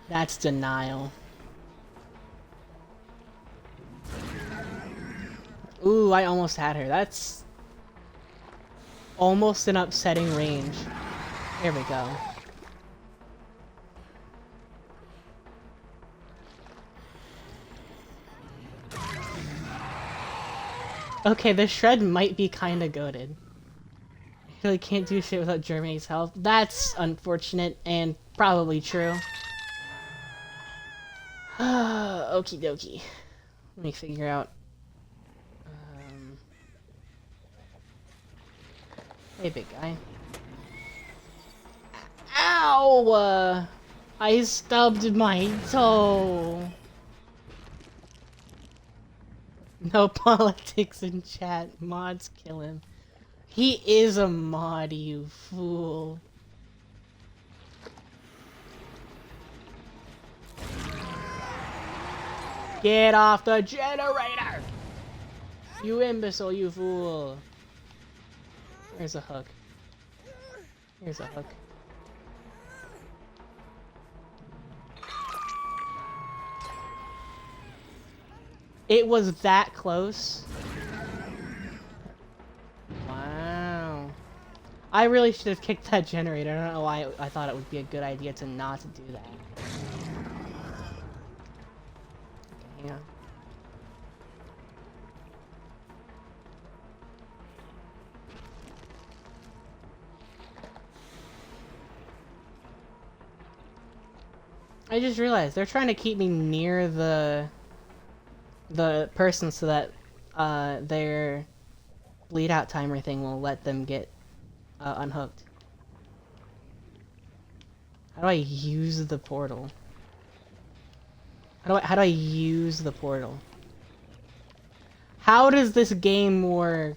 That's denial. Ooh, I almost had her. That's almost an upsetting range. There we go. Okay, the shred might be kinda goated. I really can't do shit without Germany's help. That's unfortunate and probably true. Okie dokie. Let me figure out. Hey, big guy. Ow! I stubbed my toe. No politics in chat. Mods kill him. He is a mod, you fool. Get off the generator! You imbecile, you fool. Here's a hook. Here's a hook. It was that close. Wow. I really should have kicked that generator. I don't know why I thought it would be a good idea to not do that. Okay, hang on. I just realized they're trying to keep me near the person so that their bleed out timer thing will let them get unhooked. How do I use the portal? How do I use the portal? How does this game work?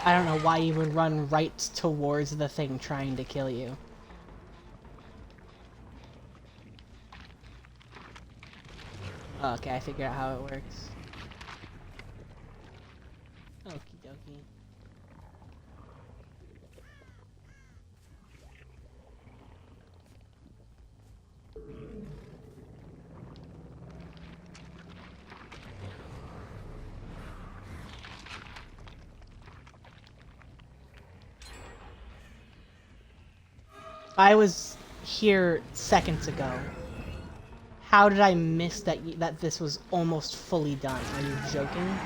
I don't know why you would run right towards the thing trying to kill you. Okay, I figured out how it works. Okie dokie. I was here seconds ago. How did I miss that this was almost fully done? Are you joking?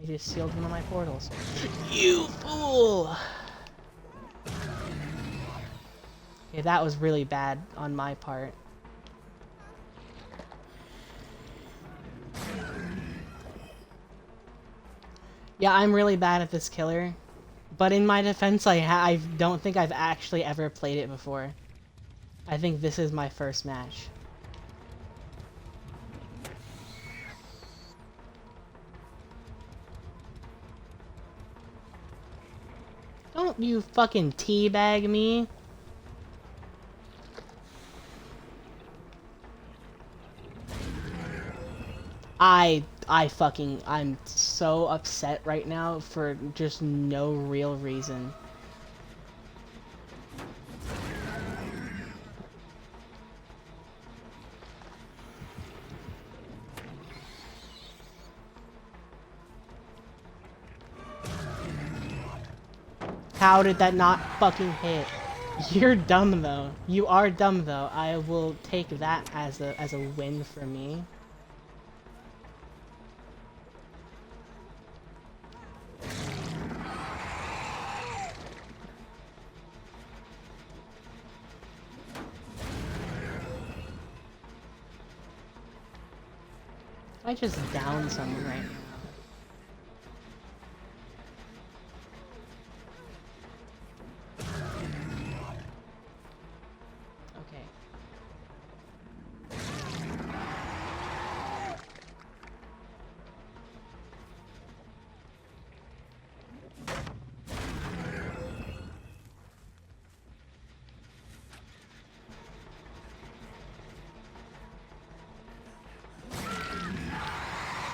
I just sealed one of my portals. You fool! Okay, that was really bad on my part. Yeah, I'm really bad at this killer, but in my defense, I don't think I've actually ever played it before. I think this is my first match. Don't you fucking teabag me. I'm so upset right now for just no real reason. How did that not fucking hit? You're dumb though. You are dumb though. I will take that as a win for me. I just down someone right now. Okay.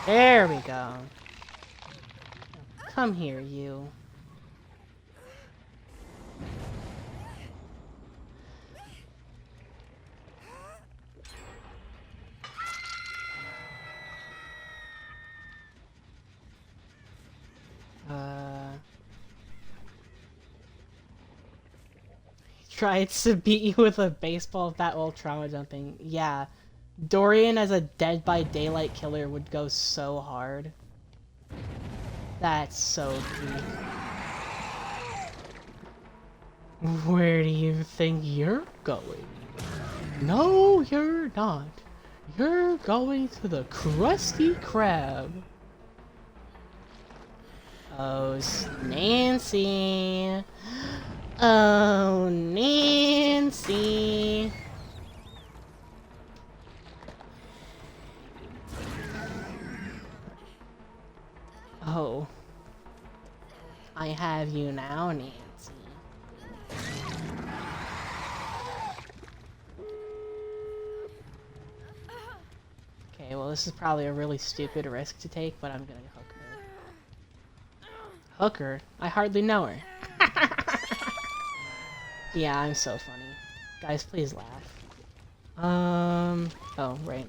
There we go. Come here, you. Tried to beat you with a baseball bat while trauma jumping. Yeah. Dorian as a Dead by Daylight killer would go so hard. That's so cute. Where do you think you're going? No, you're not. You're going to the Krusty Krab. Oh, Nancy. Oh, Nancy. Oh. I have you now, Nancy. Okay, well this is probably a really stupid risk to take, but I'm gonna hook her. Hook her? I hardly know her. Yeah, I'm so funny. Guys, please laugh. Oh, right.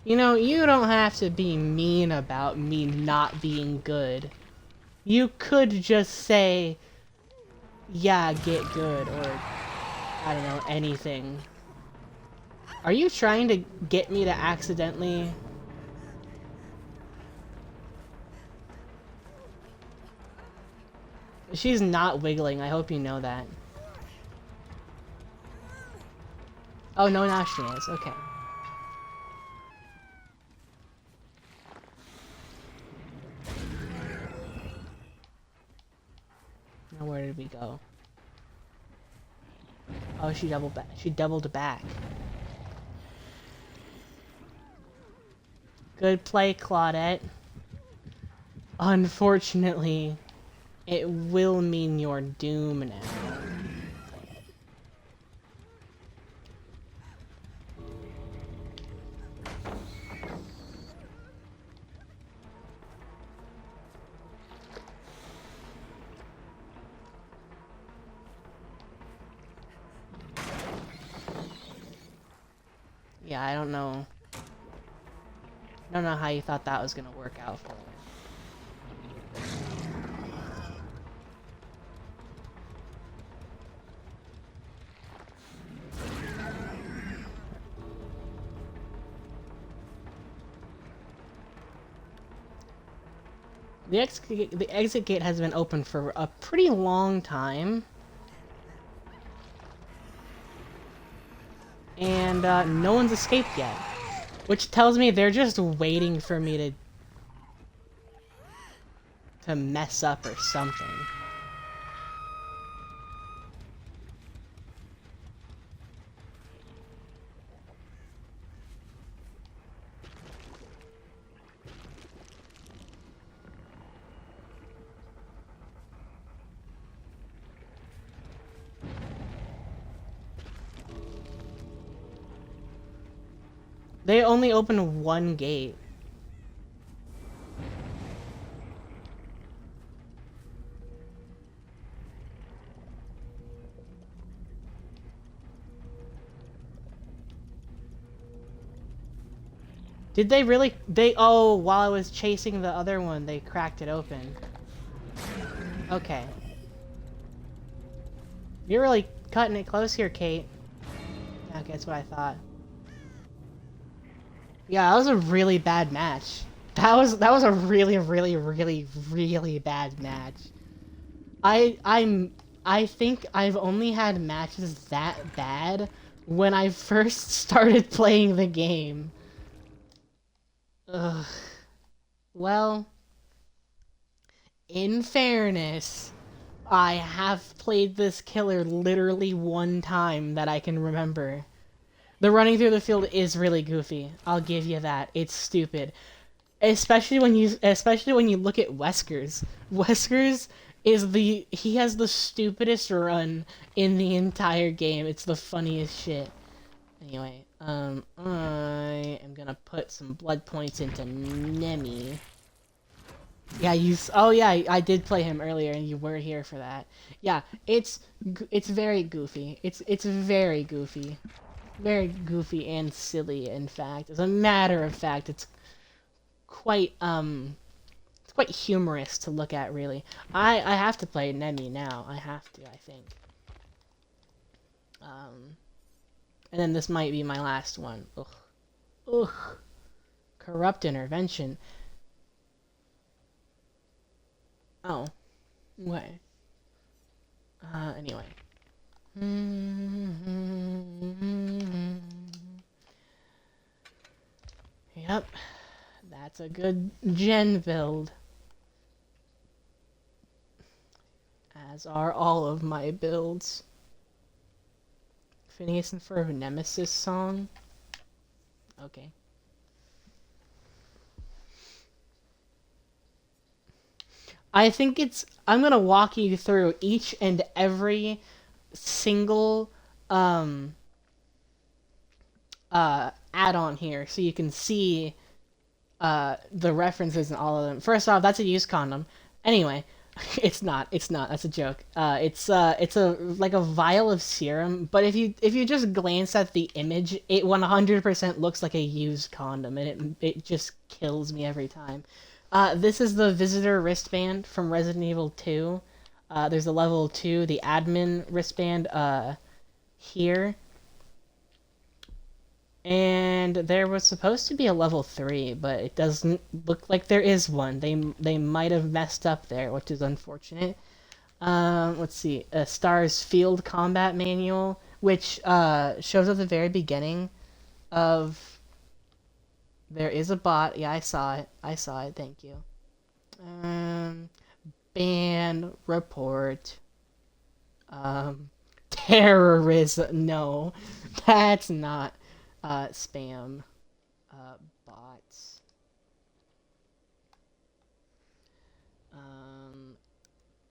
You know, you don't have to be mean about me not being good. You could just say, yeah, get good, or, I don't know, anything. Are you trying to get me to accidentally... She's not wiggling, I hope you know that. Oh, no, now she is, okay. Now where did we go? Oh, she doubled back. She doubled back. Good play, Claudette. Unfortunately, it will mean your doom now. Yeah, I don't know. I don't know how you thought that was gonna work out for her. The exit gate has been open for a pretty long time. And no one's escaped yet. Which tells me they're just waiting for me to mess up or something. They only open one gate. Did they really? Oh, while I was chasing the other one, they cracked it open. Okay. You're really cutting it close here, Kate. Okay, that's what I thought. Yeah, that was a really bad match. That was a really, really, really, really bad match. I think I've only had matches that bad when I first started playing the game. Ugh. Well, in fairness, I have played this killer literally one time that I can remember. The running through the field is really goofy. I'll give you that. It's stupid. Especially when you look at Wesker's. Wesker's he has the stupidest run in the entire game. It's the funniest shit. Anyway, I am gonna put some blood points into Nemi. Yeah, oh yeah, I did play him earlier, and you were here for that. Yeah, it's very goofy. It's very goofy and silly. In fact, as a matter of fact, quite it's quite humorous to look at. Really, I have to play Nemi now. I have to. I think. And then this might be my last one. Ugh. Ugh. Corrupt intervention. Oh. Way. Anyway. Yep. That's a good gen build. As are all of my builds. Phineas and Ferb Nemesis song. Okay. I think I'm gonna walk you through each and every single add-on here so you can see the references in all of them. First off, that's a used condom. Anyway, it's not. That's a joke. It's a like a vial of serum, but if you just glance at the image, it 100% looks like a used condom, and it just kills me every time. This is the visitor wristband from Resident Evil 2. There's a level 2, the admin wristband here. And there was supposed to be a level 3, but it doesn't look like there is one. They might have messed up there, which is unfortunate. Let's see. Star's Field Combat Manual, which shows at the very beginning of... There is a bot. Yeah, I saw it. Thank you. Ban report. Terrorism. No, that's not... spam, bots,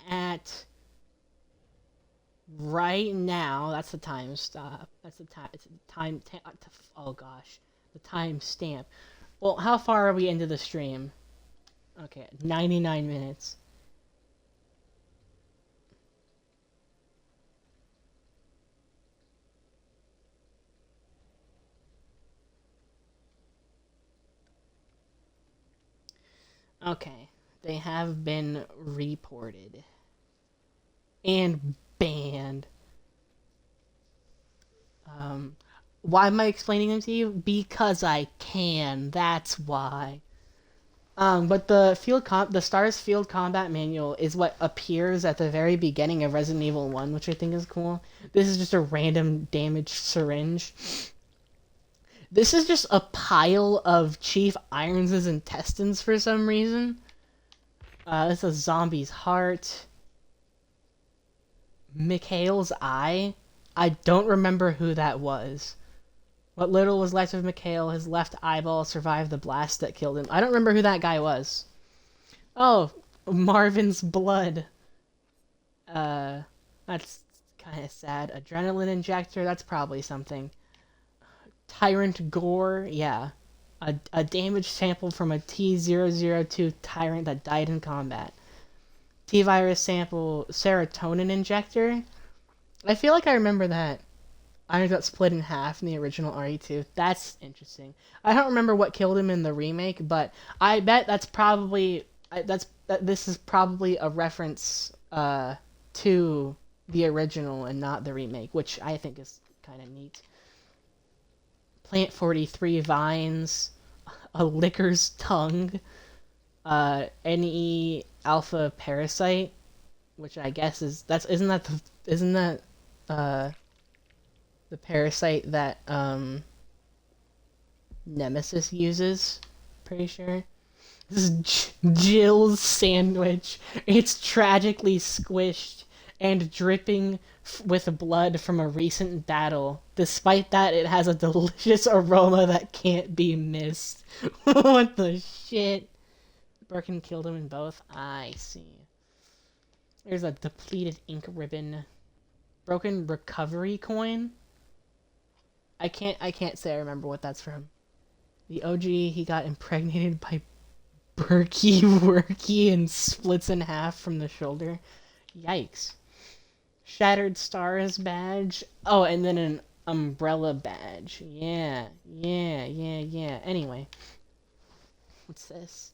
at right now, that's the time stop, that's the time, it's the time, oh gosh, the time stamp. Well, how far are we into the stream? Okay, 99 minutes. Okay, they have been reported and banned. Why am I explaining them to you? Because I can. That's why. But the Stars Field Combat Manual is what appears at the very beginning of Resident Evil 1, which I think is cool. This is just a random damaged syringe. This is just a pile of Chief Irons' intestines for some reason. This is a zombie's heart. Mikhail's eye. I don't remember who that was. What little was left of Mikhail, his left eyeball survived the blast that killed him. I don't remember who that guy was. Oh, Marvin's blood. That's kind of sad. Adrenaline injector, that's probably something. Tyrant Gore, yeah. A damage sample from a T-002 Tyrant that died in combat. T-virus sample serotonin injector. I feel like I remember that. Iron got split in half in the original RE2. That's interesting. I don't remember what killed him in the remake, but I bet that's probably this is probably a reference to the original and not the remake, which I think is kind of neat. Plant 43 vines, a licker's tongue, NE alpha parasite, which I guess isn't that the parasite that Nemesis uses? Pretty sure. This is Jill's sandwich. It's tragically squished and dripping with blood from a recent battle. Despite that, it has a delicious aroma that can't be missed. What the shit? Birkin killed him in both? I see. There's a depleted ink ribbon. Broken recovery coin? I can't say I remember what that's from. The OG, he got impregnated by Berkey Worky and splits in half from the shoulder. Yikes. Shattered Stars badge. Oh, and then an umbrella badge. Yeah. Anyway. What's this?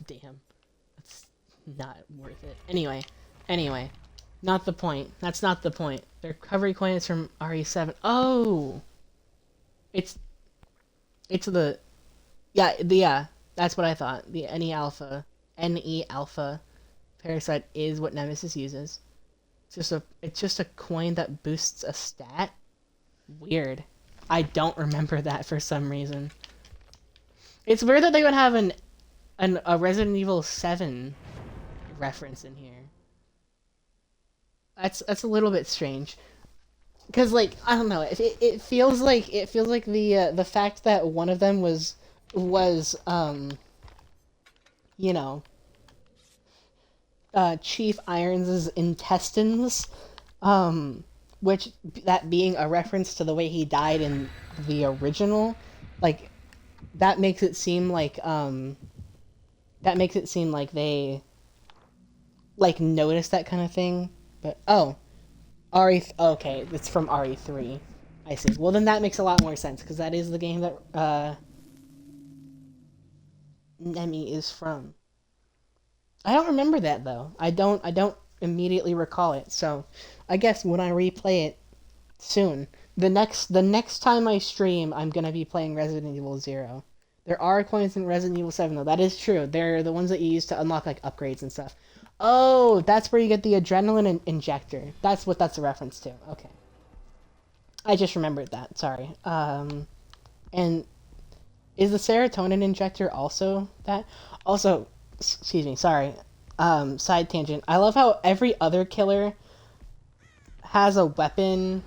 Damn. That's not worth it. Anyway. Not the point. That's not the point. The recovery coin is from RE7. Oh! It's the... Yeah, that's what I thought. The NE alpha parasite is what Nemesis uses. It's just a coin that boosts a stat? Weird. I don't remember that for some reason. It's weird that they would have a Resident Evil 7 reference in here. That's a little bit strange. Cause like I don't know, it feels like the fact that one of them was you know, Chief Irons' intestines, which that being a reference to the way he died in the original, like that makes it seem like they like noticed that kind of thing. But okay, it's from RE3. I see. Well, then that makes a lot more sense because that is the game that Nemi is from. I don't remember that though. I don't immediately recall it. So, I guess when I replay it soon, the next time I stream, I'm gonna be playing Resident Evil 0. There are coins in Resident Evil 7 though. That is true. They're the ones that you use to unlock like upgrades and stuff. Oh, that's where you get the adrenaline injector. That's what that's a reference to. Okay. I just remembered that. Sorry. And is the serotonin injector also that? Also, excuse me. Sorry. Side tangent. I love how every other killer has a weapon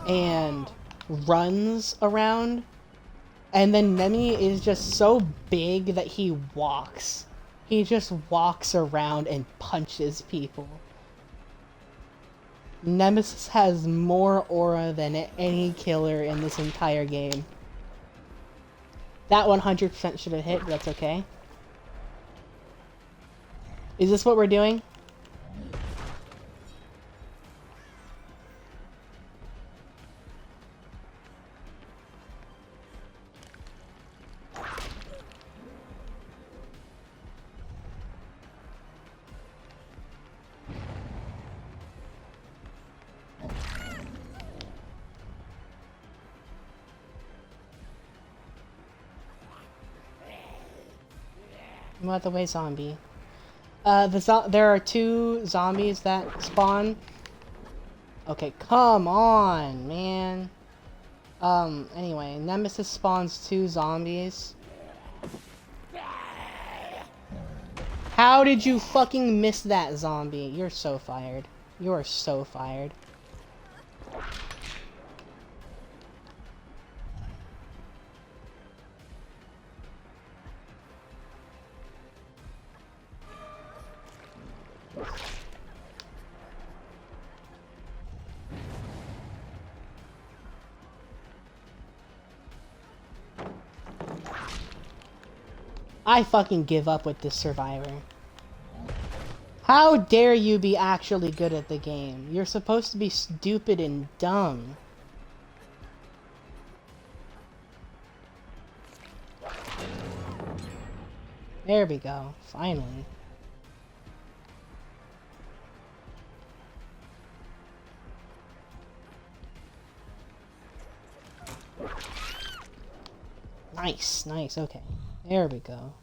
and runs around, and then Nemi is just so big that he walks. He just walks around and punches people. Nemesis has more aura than any killer in this entire game. That 100% should have hit, but that's okay. Is this what we're doing? I'm out the way, zombie. There are 2 zombies that spawn. Okay, come on, man. Anyway, Nemesis spawns 2 zombies. How did you fucking miss that, zombie? You're so fired. You are so fired. I fucking give up with this survivor. How dare you be actually good at the game? You're supposed to be stupid and dumb. There we go. Finally. Nice, nice, okay. There we go.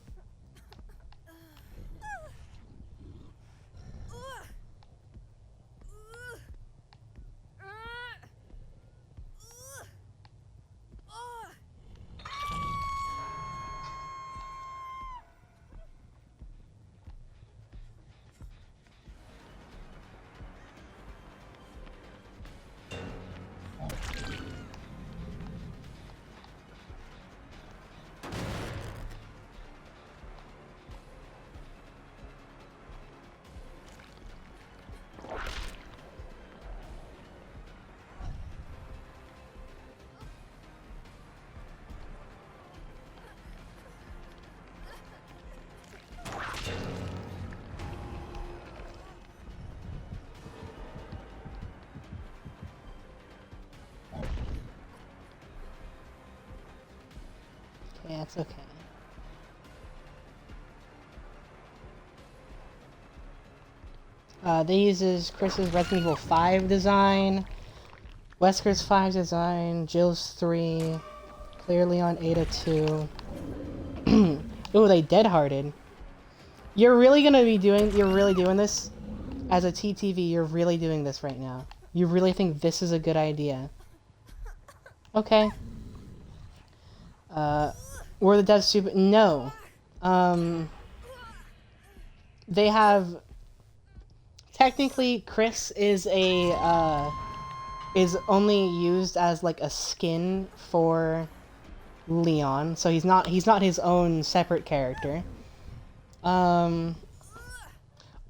Yeah, it's okay. They uses Chris's Resident Evil 5 design, Wesker's 5 design, Jill's 3, clearly on Ada 2. Ooh, they dead-hearted. You're really doing this? As a TTV, you're really doing this right now. You really think this is a good idea? Okay. Were the devs stupid? No. They have... Technically, Chris is is only used as like a skin for Leon, so he's not his own separate character. I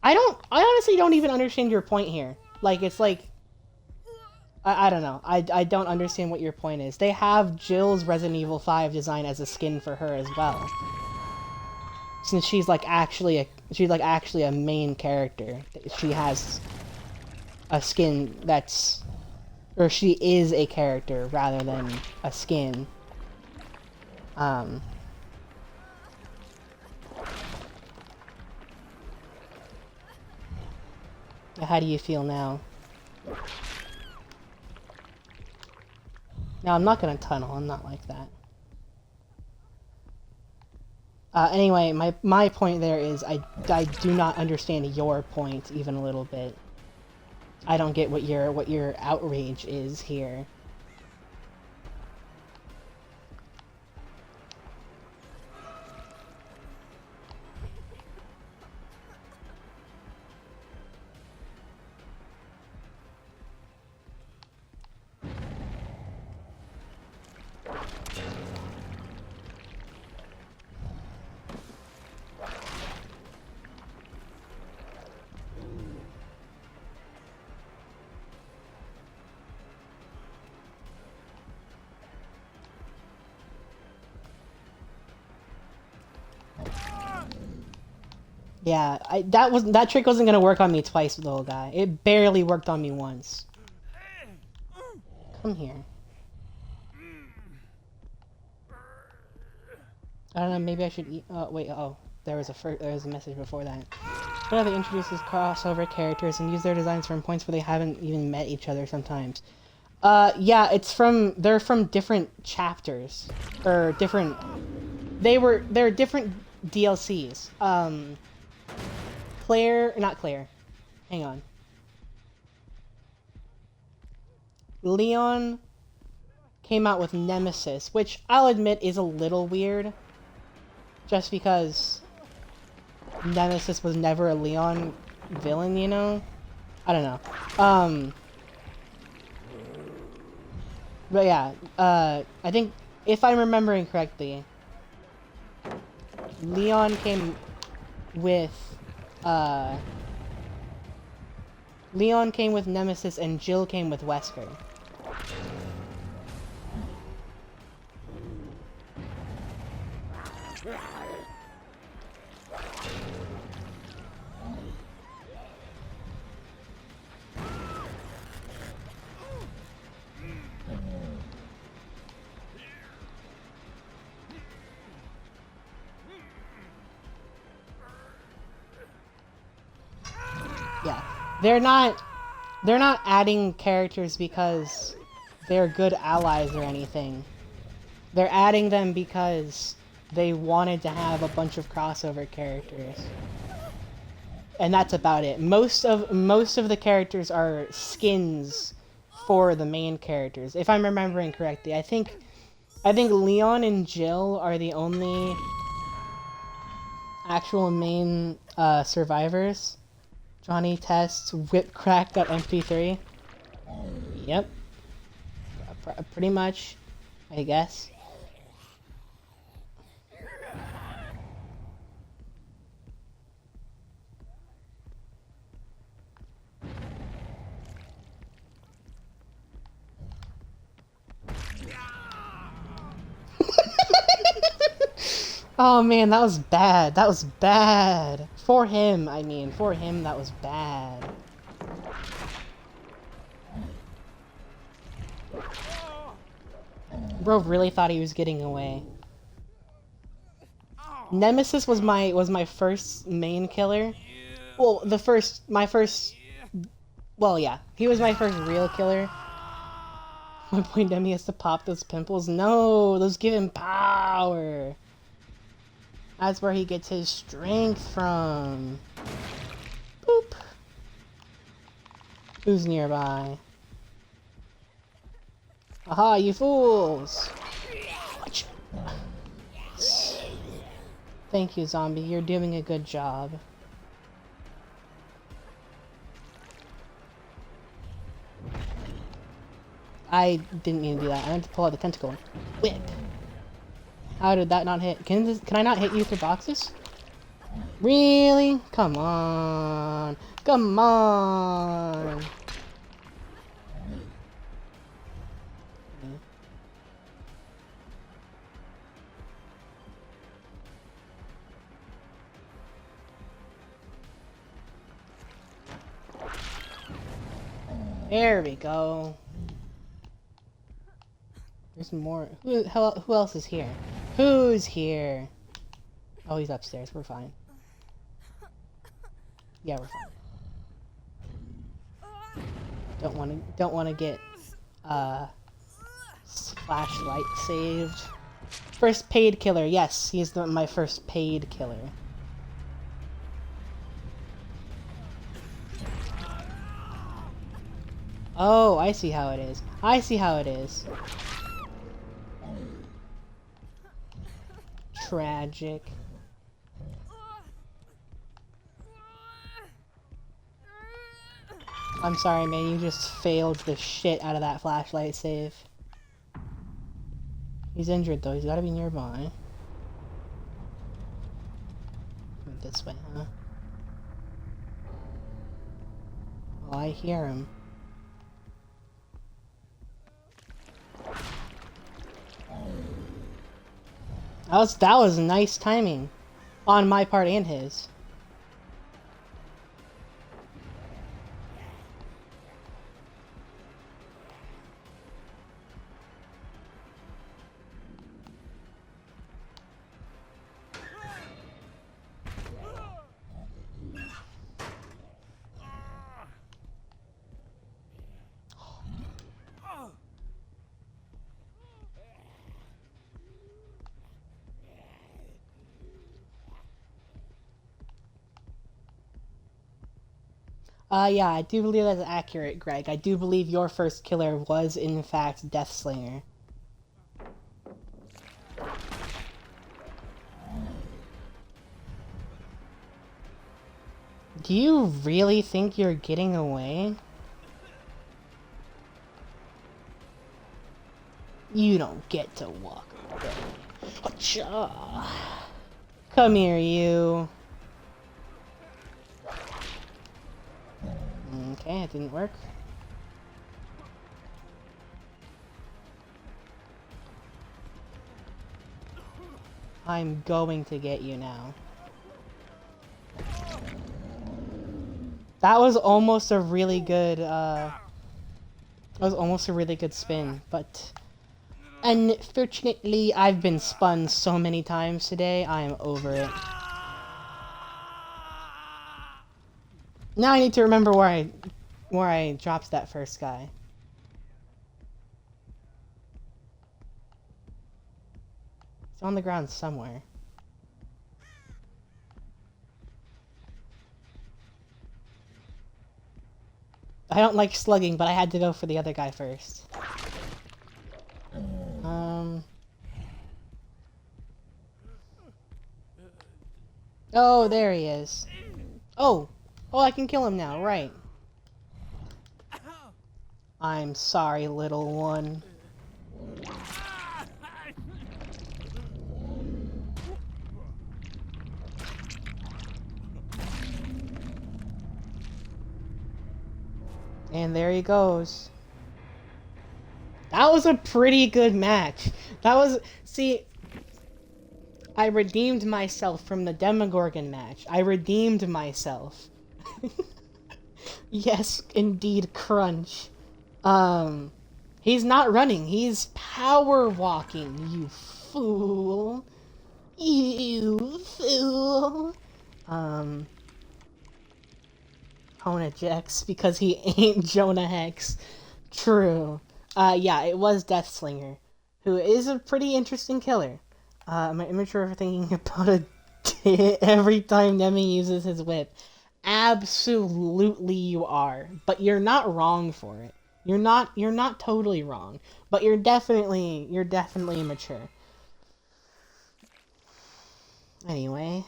honestly don't even understand your point here. Like, it's like, I don't know. I don't understand what your point is. They have Jill's Resident Evil 5 design as a skin for her as well. Since she's actually a main character. She has a skin that's, or she is a character rather than a skin. How do you feel now? No, I'm not gonna tunnel. I'm not like that. Anyway, my point there is I do not understand your point even a little bit. I don't get what your outrage is here. Yeah, that trick wasn't gonna work on me twice, little guy. It barely worked on me once. Come here. I don't know. Maybe I should eat. Oh wait. Oh, there was a message before that. But they introduces crossover characters and use their designs from points where they haven't even met each other sometimes. Yeah, they're from different chapters or different. They're different DLCs. Not Claire. Hang on. Leon came out with Nemesis, which I'll admit is a little weird. Just because Nemesis was never a Leon villain, you know? I don't know. But yeah, I think, if I'm remembering correctly, Leon came with Nemesis and Jill came with Wesker. Yeah, they're not adding characters because they're good allies or anything. They're adding them because they wanted to have a bunch of crossover characters. And that's about it. Most of the characters are skins for the main characters. If I'm remembering correctly, I think Leon and Jill are the only actual main survivors. Johnny tests whip crack.mp3. Yep. Pretty much, I guess. Oh man, that was bad. That was bad. For him, I mean. For him, that was bad. Bro really thought he was getting away. Nemesis was my first main killer. Well, well, yeah. He was my first real killer. My boy Demi has to pop those pimples. No, those give him power. That's where he gets his strength from. Boop. Who's nearby? Aha, you fools! Thank you, zombie. You're doing a good job. I didn't mean to do that. I meant to pull out the tentacle. Whip! How did that not hit? Can I not hit you through boxes? Really? Come on. Come on. There we go. There's more. Who else is here? Who's here? Oh, he's upstairs. We're fine. Yeah, we're fine. Don't want to get flashlight saved. First paid killer. Yes, he's my first paid killer. Oh, I see how it is. I see how it is. Tragic. I'm sorry, man. You just failed the shit out of that flashlight save. He's injured, though. He's gotta be nearby. This way, huh? Oh, I hear him. That was nice timing. On my part and his. Yeah, I do believe that's accurate, Greg. I do believe your first killer was, in fact, Deathslinger. Do you really think you're getting away? You don't get to walk away. Achoo. Come here, you. Okay, it didn't work. I'm going to get you now. That was almost a really good, that was almost a really good spin, but unfortunately, I've been spun so many times today, I am over it. Now I need to remember where I dropped that first guy. It's on the ground somewhere. I don't like slugging, but I had to go for the other guy first. Oh, there he is. Oh! Oh, I can kill him now, right. I'm sorry, little one. And there he goes. That was a pretty good match. That was... See, I redeemed myself from the Demogorgon match. I redeemed myself. Yes, indeed, Crunch. He's not running. He's power walking, you fool. You fool. Jonah Jex, because he ain't Jonah Hex. True. Yeah, it was Deathslinger, who is a pretty interesting killer. Am I immature for thinking about it every time Nemi uses his whip? Absolutely you are, but you're not wrong for it. You're not totally wrong, but you're definitely mature. Anyway,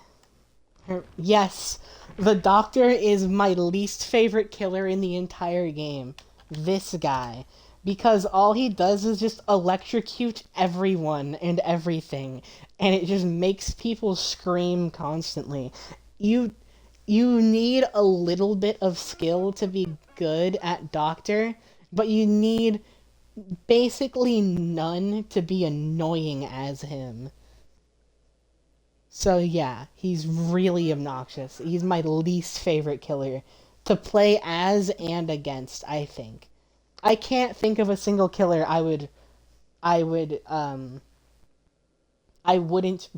yes, the Doctor is my least favorite killer in the entire game. This guy. Because all he does is just electrocute everyone and everything, and it just makes people scream constantly. You need a little bit of skill to be good at Doctor, but you need basically none to be annoying as him. So yeah, he's really obnoxious. He's my least favorite killer to play as and against, I think. I can't think of a single killer I wouldn't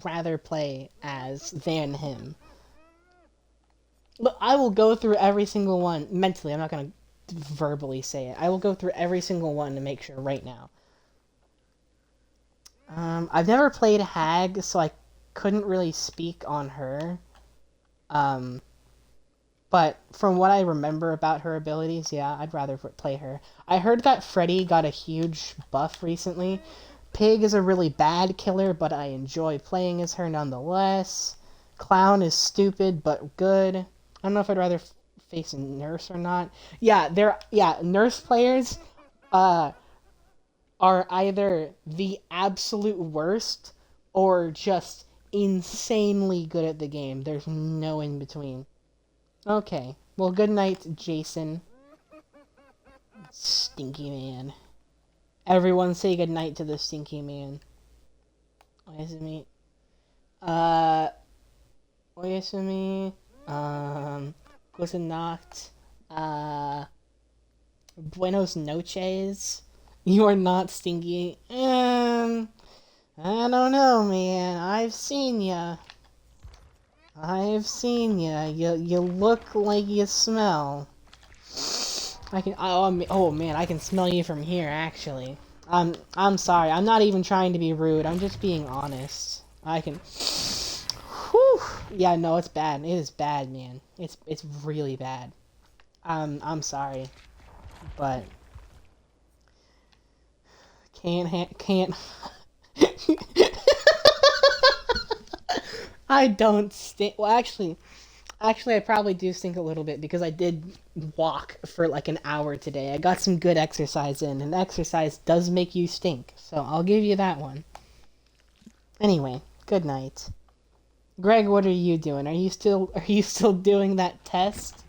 rather play as than him. But I will go through every single one mentally. I'm not gonna verbally say it. I will go through every single one to make sure right now. I've never played Hag, so I couldn't really speak on her. But from what I remember about her abilities, yeah, I'd rather play her. I heard that Freddy got a huge buff recently. Pig is a really bad killer, but I enjoy playing as her nonetheless. Clown is stupid, but good. I don't know if I'd rather face a nurse or not. Yeah, nurse players are either the absolute worst or just insanely good at the game. There's no in between. Okay, well, good night, Jason. Stinky man. Everyone say good night to the stinky man. Oyasumi. Oyasumi. Gute Nacht. Buenos noches. You are not stinky. I don't know, man. I've seen ya. You look like you smell. Oh man, I can smell you from here, actually. I'm sorry, I'm not even trying to be rude, I'm just being honest. I can... Whew! Yeah, no, it's bad. It is bad, man. It's really bad. I'm sorry. But... Can't... I don't stink. Well, actually, I probably do stink a little bit because I did walk for like an hour today. I got some good exercise in, and exercise does make you stink. So I'll give you that one. Anyway, good night. Greg, what are you doing? Are you still doing that test?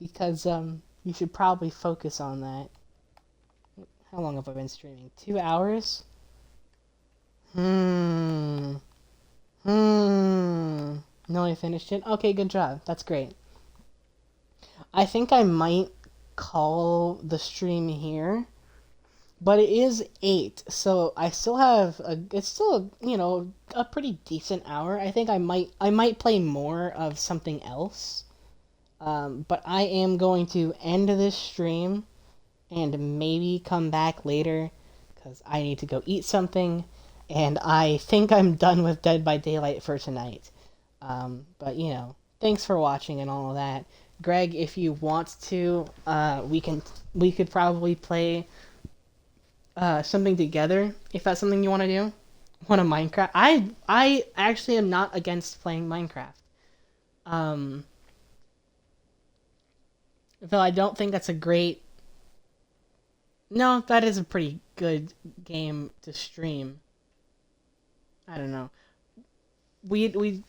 Because you should probably focus on that. How long have I been streaming? 2 hours? No, I finished it? Okay, good job. That's great. I think I might call the stream here, but it is 8, so I still have it's still, a pretty decent hour. I think I might play more of something else. But I am going to end this stream and maybe come back later because I need to go eat something, and I think I'm done with Dead by Daylight for tonight. But thanks for watching and all of that. Greg, if you want to, we could probably play something together if that's something you want to do. Want a Minecraft? I actually am not against playing Minecraft. Um, though I don't think that's a great. No, that is a pretty good game to stream. I don't know. We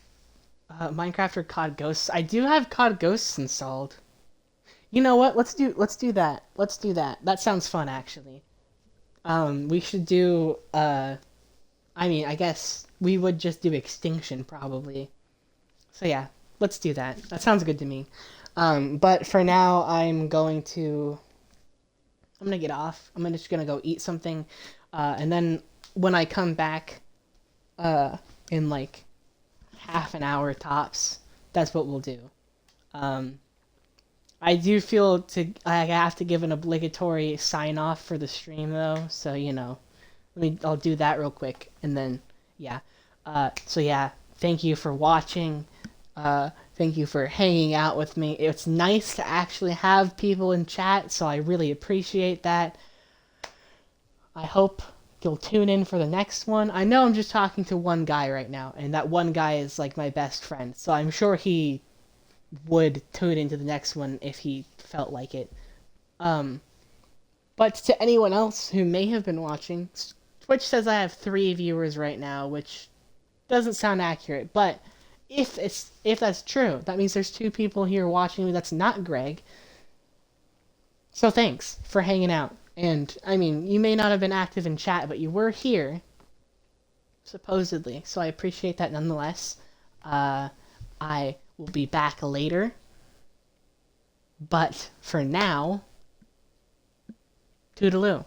Minecraft or COD Ghosts. I do have COD Ghosts installed. You know what? Let's do that. Let's do that. That sounds fun actually. We should do I mean, I guess we would just do Extinction probably. So yeah, let's do that. That sounds good to me. But for now I'm gonna get off. I'm just gonna go eat something. And then when I come back in like half an hour tops, that's what we'll do. Um, I do feel I have to give an obligatory sign off for the stream though, so I'll do that real quick, and then yeah. So yeah, thank you for watching. Thank you for hanging out with me. It's nice to actually have people in chat, so I really appreciate that. I hope you'll tune in for the next one. I know I'm just talking to one guy right now, and that one guy is like my best friend, so I'm sure he would tune into the next one if he felt like it. But to anyone else who may have been watching, Twitch says I have 3 viewers right now, which doesn't sound accurate, but if that's true, that means there's 2 people here watching me that's not Greg. So thanks for hanging out. And I mean, you may not have been active in chat, but you were here, supposedly. So I appreciate that nonetheless. I will be back later. But for now, toodaloo.